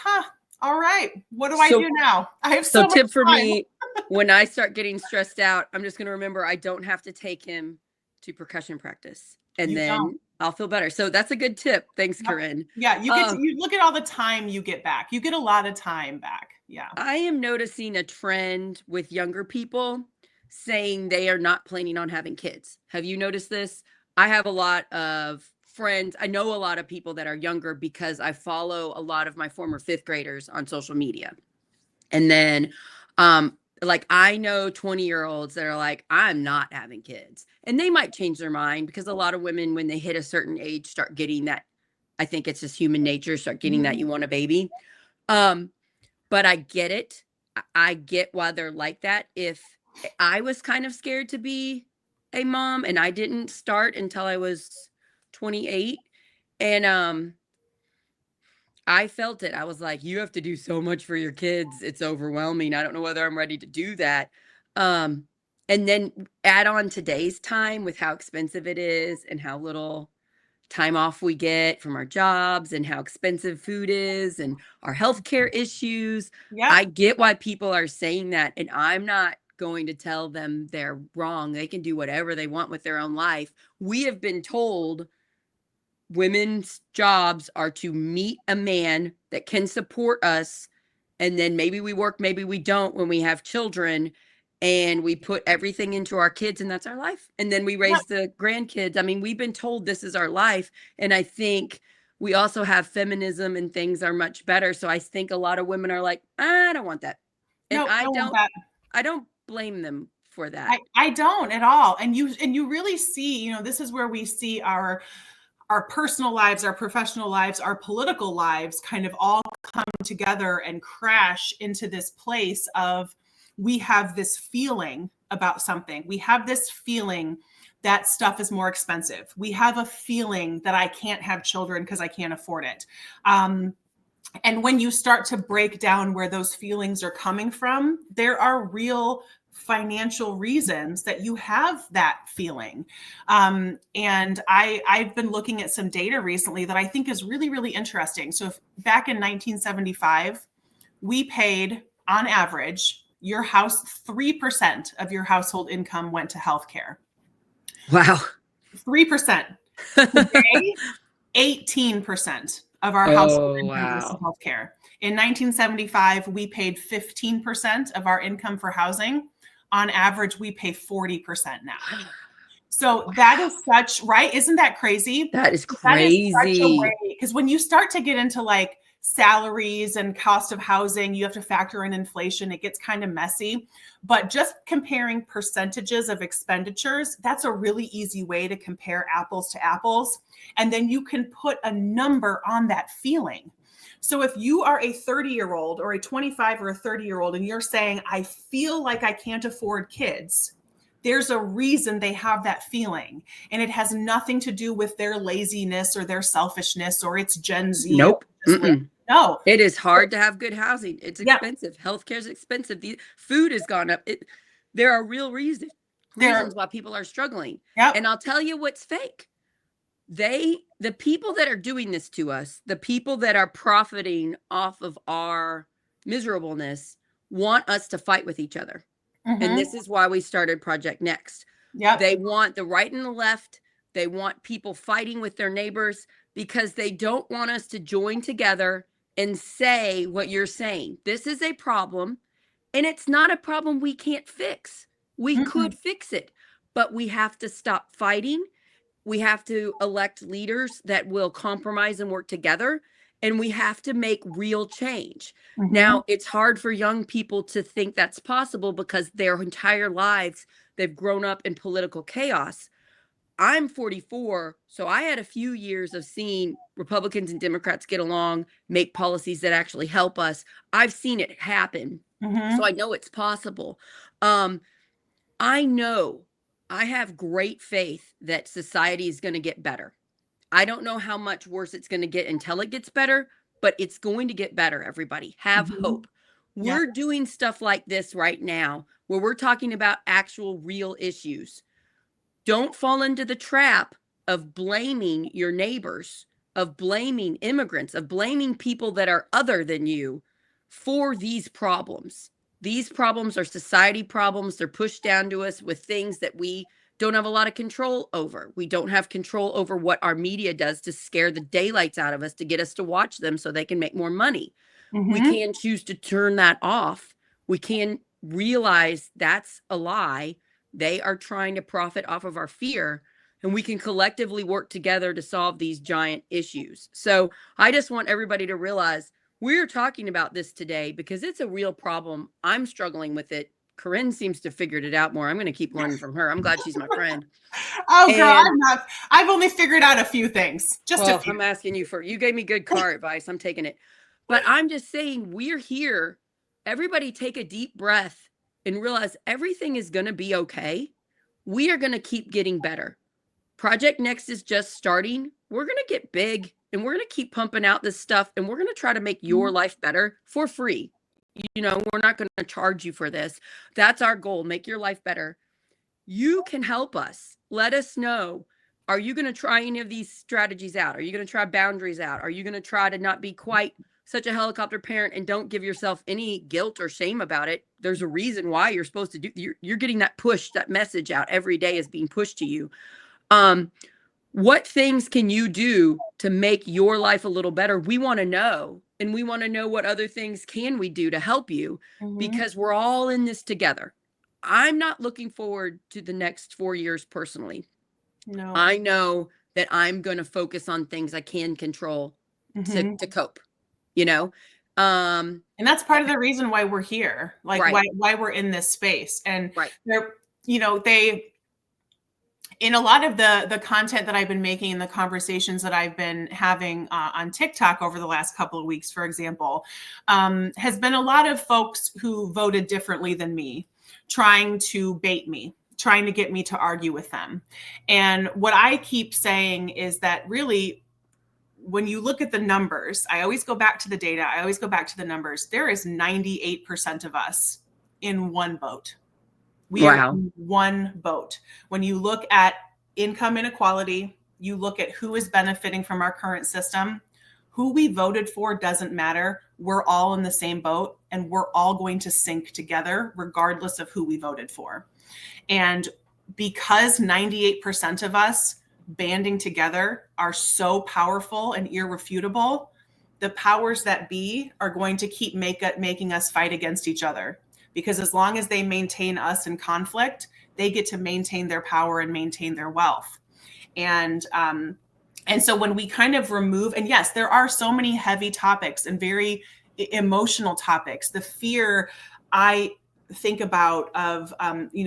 all right, what do I do now? I have so much tip for time. me, when I start getting stressed out, I'm just going to remember I don't have to take him to percussion practice. And then I'll feel better. So that's a good tip. Thanks, Corinne. Yeah, you look at all the time you get back. You get a lot of time back. Yeah. I am noticing a trend with younger people saying they are not planning on having kids. Have you noticed this? I have a lot of friends. I know a lot of people that are younger because I follow a lot of my former fifth graders on social media. And then like, I know 20-year-olds that are like, I'm not having kids. And they might change their mind, because a lot of women, when they hit a certain age, start getting that. I think it's just human nature, start getting that you want a baby. But I get it. I get why they're like that. If I was kind of scared to be a mom, and I didn't start until I was 28. And I felt it. I was like, you have to do so much for your kids. It's overwhelming. I don't know whether I'm ready to do that. And then add on today's time with how expensive it is and how little time off we get from our jobs and how expensive food is and our healthcare issues. Yep. I get why people are saying that, and I'm not going to tell them they're wrong. They can do whatever they want with their own life. We have been told women's jobs are to meet a man that can support us, and then maybe we work, maybe we don't when we have children, and we put everything into our kids, and that's our life. And then we raise the grandkids. I mean, we've been told this is our life. And I think we also have feminism and things are much better. So I think a lot of women are like, I don't want that. And No, I don't want that. I don't blame them for that. I don't at all. And you really see, you know, this is where we see our personal lives, our professional lives, our political lives kind of all come together and crash into this place of, we have this feeling about something. We have this feeling that stuff is more expensive. We have a feeling that I can't have children because I can't afford it. And when you start to break down where those feelings are coming from, there are real financial reasons that you have that feeling. And I've been looking at some data recently that I think is really, really interesting. So back in 1975, we paid on average, your house, 3% of your household income went to healthcare. Wow. 3%. Today, 18% of our household income goes to healthcare. In 1975, we paid 15% of our income for housing. On average, we pay 40% now. So that is such, right? Isn't that crazy? That is crazy. That is such a way, because when you start to get into like salaries and cost of housing, you have to factor in inflation. It gets kind of messy, but just comparing percentages of expenditures, that's a really easy way to compare apples to apples. And then you can put a number on that feeling. So if you are a 30-year-old or a 25 or a 30-year-old and you're saying, I feel like I can't afford kids, there's a reason they have that feeling. And it has nothing to do with their laziness or their selfishness or it's Gen Z. Nope. No. It is hard to have good housing. It's expensive. Healthcare is expensive. The food has gone up. There are real reasons why people are struggling. Yep. And I'll tell you what's fake. The people that are doing this to us, the people that are profiting off of our miserableness, want us to fight with each other. And this is why we started Project Next. Yep. They want the right and the left. They want people fighting with their neighbors because they don't want us to join together and say what you're saying. This is a problem, and it's not a problem we can't fix. We could fix it, but we have to stop fighting. We have to elect leaders that will compromise and work together. And we have to make real change. Now, it's hard for young people to think that's possible because their entire lives, they've grown up in political chaos. I'm 44, so I had a few years of seeing Republicans and Democrats get along, make policies that actually help us. I've seen it happen, so I know it's possible. I know I have great faith that society is going to get better. I don't know how much worse it's going to get until it gets better, but it's going to get better, everybody. Have hope. We're doing stuff like this right now where we're talking about actual real issues. Don't fall into the trap of blaming your neighbors, of blaming immigrants, of blaming people that are other than you for these problems. These problems are society problems. They're pushed down to us with things that we don't have a lot of control over. We don't have control over what our media does to scare the daylights out of us to get us to watch them so they can make more money. We can choose to turn that off. We can realize that's a lie. They are trying to profit off of our fear, and we can collectively work together to solve these giant issues. So I just want everybody to realize we're talking about this today because it's a real problem. I'm struggling with it. Corinne seems to have figured it out more. I'm going to keep learning from her. I'm glad she's my friend. Oh, girl, I've only figured out a few things. A few. I'm asking you you gave me good car advice. I'm taking it. But I'm just saying we're here. Everybody take a deep breath and realize everything is going to be okay. We are going to keep getting better. Project Next is just starting. We're going to get big and we're going to keep pumping out this stuff and we're going to try to make your life better for free. You know, we're not going to charge you for this. That's our goal. Make your life better. You can help us. Let us know. are you going to try any of these strategies out? Are you going to try boundaries out? Are you going to try to not be quite such a helicopter parent and don't give yourself any guilt or shame about it? There's a reason why you're supposed to do, you're getting that push, that message out every day is being pushed to you. What things can you do to make your life a little better? We want to know, and we want to know what other things can we do to help you, because we're all in this together. I'm not looking forward to the next 4 years personally. No. I know that I'm going to focus on things I can control to cope, you know? And that's part of the reason why we're here, like Right. why we're in this space. And Right. they're, you know, in a lot of the content that I've been making and the conversations that I've been having on TikTok over the last couple of weeks, for example, has been a lot of folks who voted differently than me, trying to bait me, trying to get me to argue with them. And what I keep saying is that really, when you look at the numbers, I always go back to the data. I always go back to the numbers. There is 98% of us in one boat. We are in one boat. When you look at income inequality, you look at who is benefiting from our current system, who we voted for doesn't matter. We're all in the same boat, and we're all going to sink together regardless of who we voted for. And because 98% of us banding together are so powerful and irrefutable, the powers that be are going to keep making us fight against each other. Because as long as they maintain us in conflict, they get to maintain their power and maintain their wealth. And so when we kind of remove, and yes, there are so many heavy topics and very emotional topics. The fear I think about of,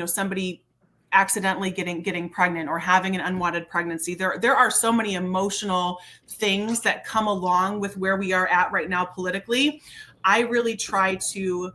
somebody accidentally getting pregnant or having an unwanted pregnancy. There are so many emotional things that come along with where we are at right now politically. I really try to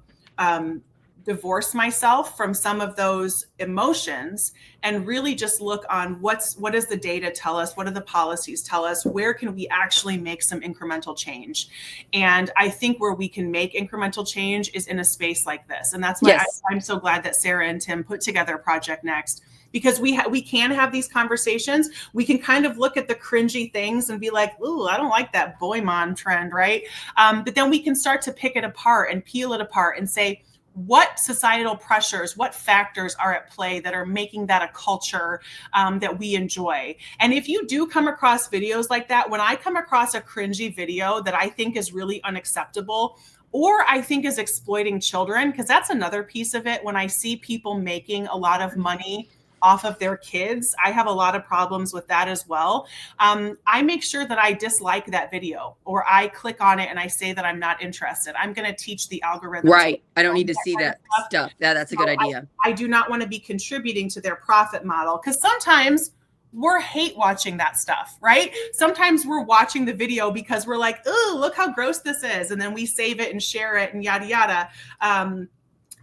divorce myself from some of those emotions and really just look on what does the data tell us? What do the policies tell us? Where can we actually make some incremental change? And I think where we can make incremental change is in a space like this. And that's why I'm so glad that Sarah and Tim put together Project Next, because we can have these conversations. We can kind of look at the cringy things and be like, ooh, I don't like that boy mom trend, right? But then we can start to pick it apart and peel it apart and say, what societal pressures, what factors are at play that are making that a culture that we enjoy? And if you do come across videos like that, when I come across a cringy video that I think is really unacceptable, or I think is exploiting children, because that's another piece of it. When I see people making a lot of money off of their kids, I have a lot of problems with that as well. I make sure that I dislike that video, or I click on it and I say that I'm not interested. I'm going to teach the algorithm. Right. I don't need to see that stuff. Yeah, that's a good idea. I do not want to be contributing to their profit model, because sometimes we're hate watching that stuff, right? Sometimes we're watching the video because we're like, oh, look how gross this is. And then we save it and share it and yada, yada.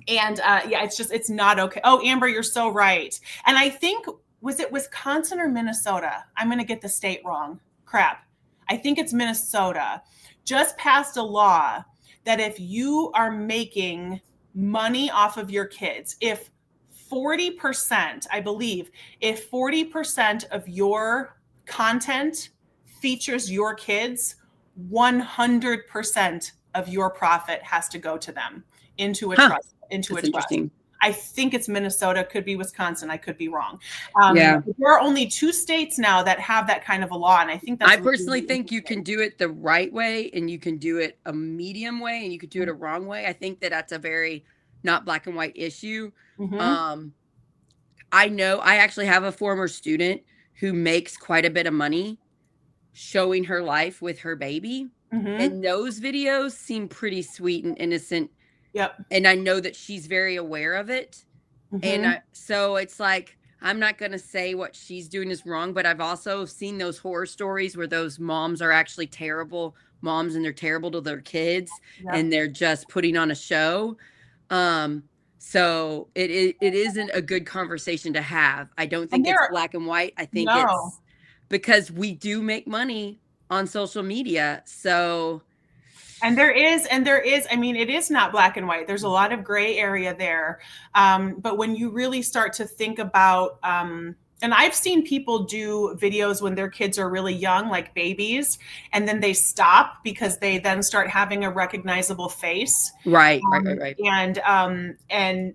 It's not okay. Oh, Amber, you're so right. And I think, was it Wisconsin or Minnesota? I'm going to get the state wrong. Crap. I think it's Minnesota. Just passed a law that if you are making money off of your kids, if 40%, I believe, if 40% of your content features your kids, 100% of your profit has to go to them into a trust. That's interesting. I think it's Minnesota, could be Wisconsin. I could be wrong. There are only 2 states now that have that kind of a law. And I think that's, I personally think you can do it the right way, and you can do it a medium way, and you could do it a wrong way. I think that's a very not black and white issue. I know I actually have a former student who makes quite a bit of money showing her life with her baby. And those videos seem pretty sweet and innocent. Yep. And I know that she's very aware of it. And so it's like, I'm not going to say what she's doing is wrong, but I've also seen those horror stories where those moms are actually terrible moms, and they're terrible to their kids, and they're just putting on a show. So it isn't a good conversation to have. I don't think it's black and white. I think it's because we do make money on social media. So And there is, I mean, it is not black and white. There's a lot of gray area there. But when you really start to think about And I've seen people do videos when their kids are really young, like babies, and then they stop because they then start having a recognizable face. Right, right, right, right. And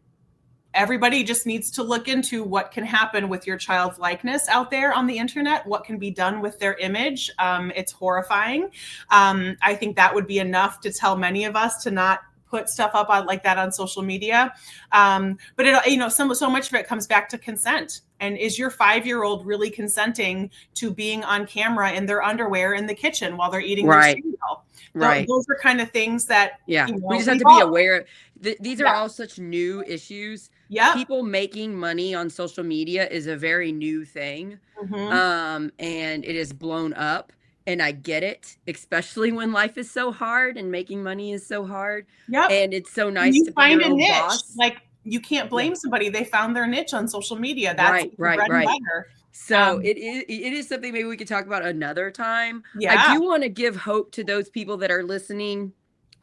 everybody just needs to look into what can happen with your child's likeness out there on the internet, what can be done with their image. It's horrifying. I think that would be enough to tell many of us to not put stuff up on like that on social media. But it, so much of it comes back to consent. And is your 5-year-old really consenting to being on camera in their underwear in the kitchen while they're eating their cereal? Right. Those are kind of things that, yeah, we just have to be aware. These are all such new issues. Yeah. People making money on social media is a very new thing. And it is blown up. And I get it, especially when life is so hard and making money is so hard. Yep. And it's so nice to find a niche. Boss. Like you can't blame somebody. They found their niche on social media. That's right. Butter. So it is something maybe we could talk about another time. Yeah. I do want to give hope to those people that are listening.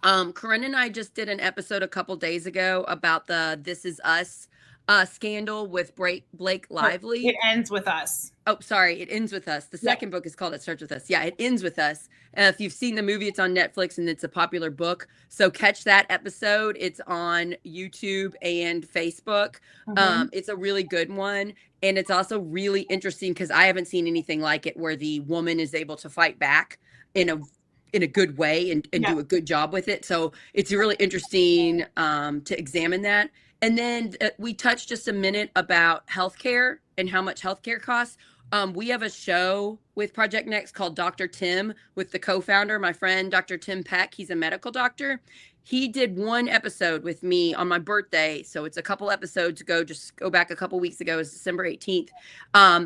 Corinne and I just did an episode a couple days ago about the This Is Us scandal with Blake Lively. It ends with us. Oh, sorry. It ends with us. The second book is called It Starts With Us. Yeah, it ends with us. If you've seen the movie, it's on Netflix and it's a popular book. So catch that episode. It's on YouTube and Facebook. It's a really good one. And it's also really interesting because I haven't seen anything like it where the woman is able to fight back in a good way and do a good job with it. So it's really interesting to examine that. And then we touched just a minute about healthcare and how much healthcare costs. We have a show with Project Next called Dr. Tim with the co-founder, my friend, Dr. Tim Peck. He's a medical doctor. He did one episode with me on my birthday. So it's a couple episodes ago, just go back a couple weeks ago, it's December 18th,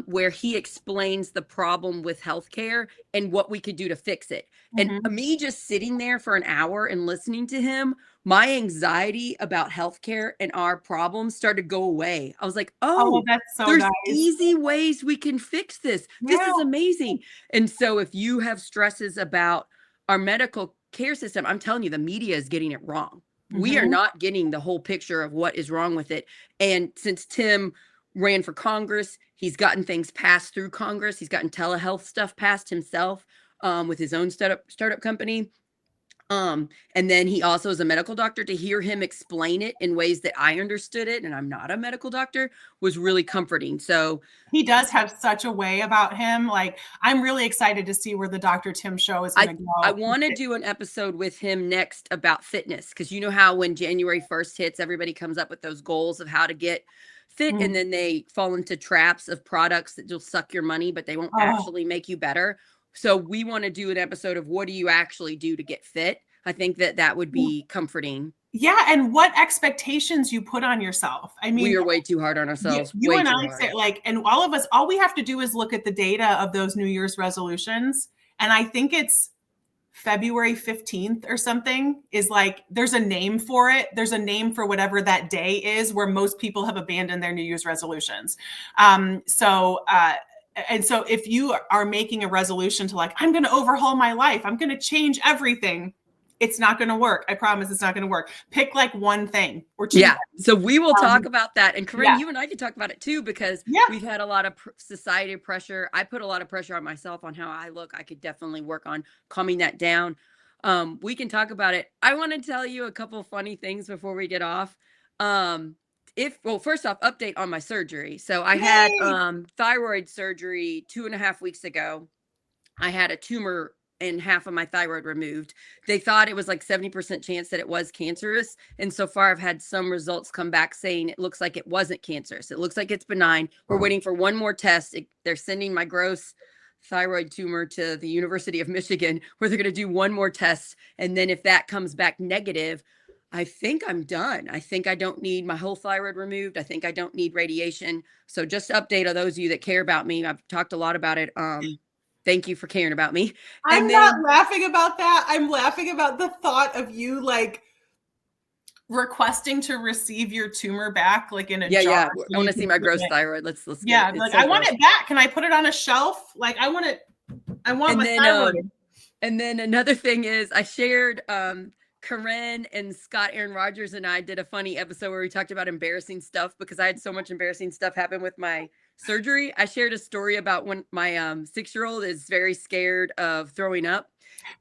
where he explains the problem with healthcare and what we could do to fix it. And me just sitting there for an hour and listening to him, my anxiety about healthcare and our problems started to go away. I was like, oh that's so there's nice. easy ways we can fix this. This is amazing. And so if you have stresses about our medical care system, I'm telling you, the media is getting it wrong. We are not getting the whole picture of what is wrong with it. And since Tim ran for Congress, he's gotten things passed through Congress. He's gotten telehealth stuff passed himself with his own startup company. And then he also is a medical doctor. To hear him explain it in ways that I understood it, and I'm not a medical doctor, was really comforting. So he does have such a way about him. Like, I'm really excited to see where the Dr. Tim show is going to go. I want to do an episode with him next about fitness, because you know how when January 1st hits, everybody comes up with those goals of how to get fit, and then they fall into traps of products that will suck your money, but they won't actually make you better. So we want to do an episode of what do you actually do to get fit. I think that would be comforting. Yeah, and what expectations you put on yourself. I mean, we are way too hard on ourselves. You and I say, like, and all of us, all we have to do is look at the data of those New Year's resolutions. And I think it's February 15th or something is like, there's a name for it. There's a name for whatever that day is where most people have abandoned their New Year's resolutions. And so if you are making a resolution to like, I'm going to overhaul my life, I'm going to change everything, it's not going to work. I promise it's not going to work. Pick like one thing or two. Yeah. So we will talk about that. And Corinne, you and I can talk about it too, because we've had a lot of society pressure. I put a lot of pressure on myself on how I look. I could definitely work on calming that down. We can talk about it. I want to tell you a couple funny things before we get off. First off, update on my surgery. So I had thyroid surgery 2.5 weeks ago. I had a tumor and half of my thyroid removed. They thought it was like 70% chance that it was cancerous. And so far I've had some results come back saying it looks like it wasn't cancerous. It looks like it's benign. We're waiting for one more test. They're sending my gross thyroid tumor to the University of Michigan, where they're going to do one more test. And then if that comes back negative, I think I'm done. I think I don't need my whole thyroid removed. I think I don't need radiation. So just update on those of you that care about me. I've talked a lot about it. Thank you for caring about me. I'm not laughing about that. I'm laughing about the thought of you like requesting to receive your tumor back, like in a jar. Yeah. I want to see my gross thyroid. Let's get it. Like I want it back. Can I put it on a shelf? Like I want it. I want my thyroid. And then another thing is I shared Corinne and Scott Aaron Rodgers and I did a funny episode where we talked about embarrassing stuff, because I had so much embarrassing stuff happen with my surgery, I shared a story about when my 6-year-old is very scared of throwing up.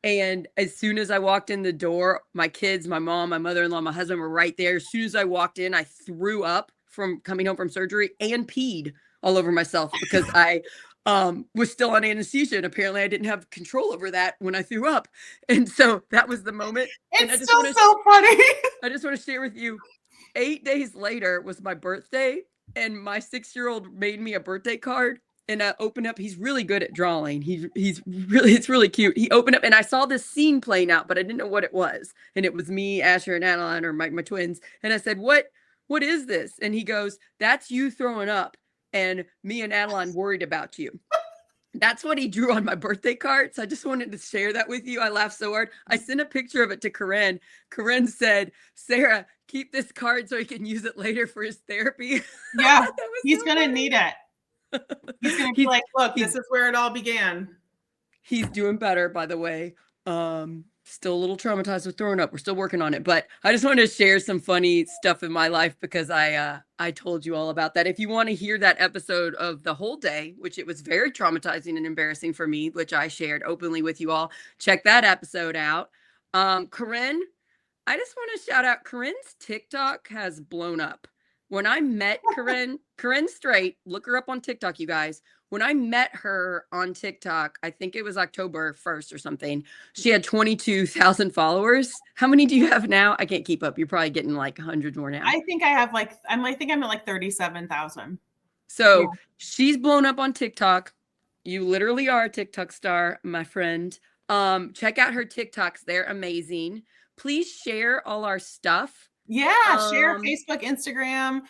And as soon as I walked in the door, my kids, my mom, my mother-in-law, my husband were right there. As soon as I walked in, I threw up from coming home from surgery and peed all over myself because I was still on anesthesia. And apparently I didn't have control over that when I threw up. And so that was the moment. And It's still so funny. I just want to share with you, 8 days later was my birthday, and my 6-year-old made me a birthday card. And I opened up. He's really good at drawing. He's really, it's really cute. He opened up, and I saw this scene playing out, but I didn't know what it was. And it was me, Asher, and Adeline, or my twins. And I said, "What is this?" And he goes, "That's you throwing up, and me and Adeline worried about you." That's what he drew on my birthday card. So I just wanted to share that with you. I laughed so hard. I sent a picture of it to Corinne. Corinne said, "Sarah, keep this card so he can use it later for his therapy." Yeah, he's going to need it. He's going to be like, "Look, this is where it all began." He's doing better, by the way. Still a little traumatized with throwing up. We're still working on it, but I just wanted to share some funny stuff in my life because I told you all about that. If you want to hear that episode of the whole day, which it was very traumatizing and embarrassing for me, which I shared openly with you all, check that episode out. Corinne, I just want to shout out Corinne's TikTok has blown up. When I met Corinne Straight, look her up on TikTok, you guys. When I met her on TikTok, I think it was October 1st or something, she had 22,000 followers. How many do you have now? I can't keep up. You're probably getting like 100 more now. I think I have I'm at like 37,000. So she's blown up on TikTok. You literally are a TikTok star, my friend. Check out her TikToks. They're amazing. Please share all our stuff. Yeah, share Facebook, Instagram.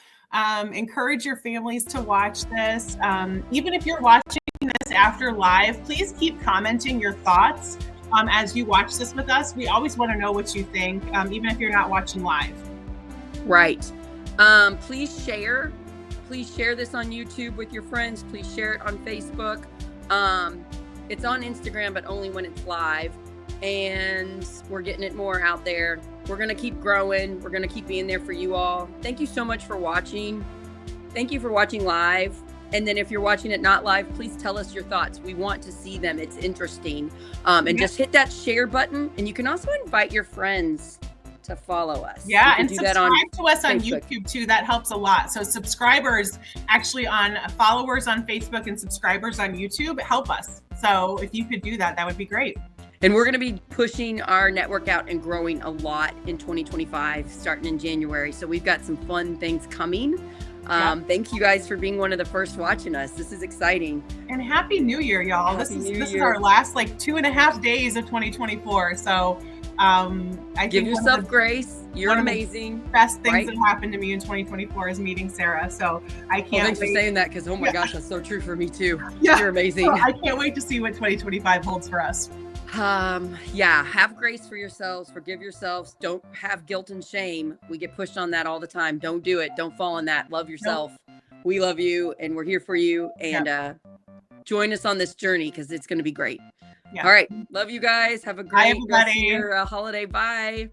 Encourage your families to watch this. Even if you're watching this after live, please keep commenting your thoughts as you watch this with us. We always want to know what you think, even if you're not watching live. Right. Please share. Please share this on YouTube with your friends. Please share it on Facebook. It's on Instagram, but only when it's live. And we're getting it more out there. We're going to keep growing. We're going to keep being there for you all. Thank you so much for watching. Thank you for watching live. And then if you're watching it not live, please tell us your thoughts. We want to see them. It's interesting. And just hit that share button. And you can also invite your friends to follow us. Yeah, and subscribe to us on YouTube too. That helps a lot. So subscribers actually on followers on Facebook and subscribers on YouTube help us. So if you could do that, that would be great. And we're going to be pushing our network out and growing a lot in 2025, starting in January. So we've got some fun things coming. Thank you guys for being one of the first watching us. This is exciting. And Happy New Year, y'all. This is our last 2.5 days of 2024. So I give yourself grace. You're amazing. Best things that happened to me in 2024 is meeting Sarah. So I can't. Thanks for saying that because oh my gosh, that's so true for me too. You're amazing. So I can't wait to see what 2025 holds for us. Have grace for yourselves, forgive yourselves, don't have guilt and shame. We get pushed on that all the time. Don't do it. Don't fall in that. Love yourself. Nope. We love you and we're here for you. And join us on this journey because it's going to be great. All right. Love you guys. Have a great rest of your holiday. Bye.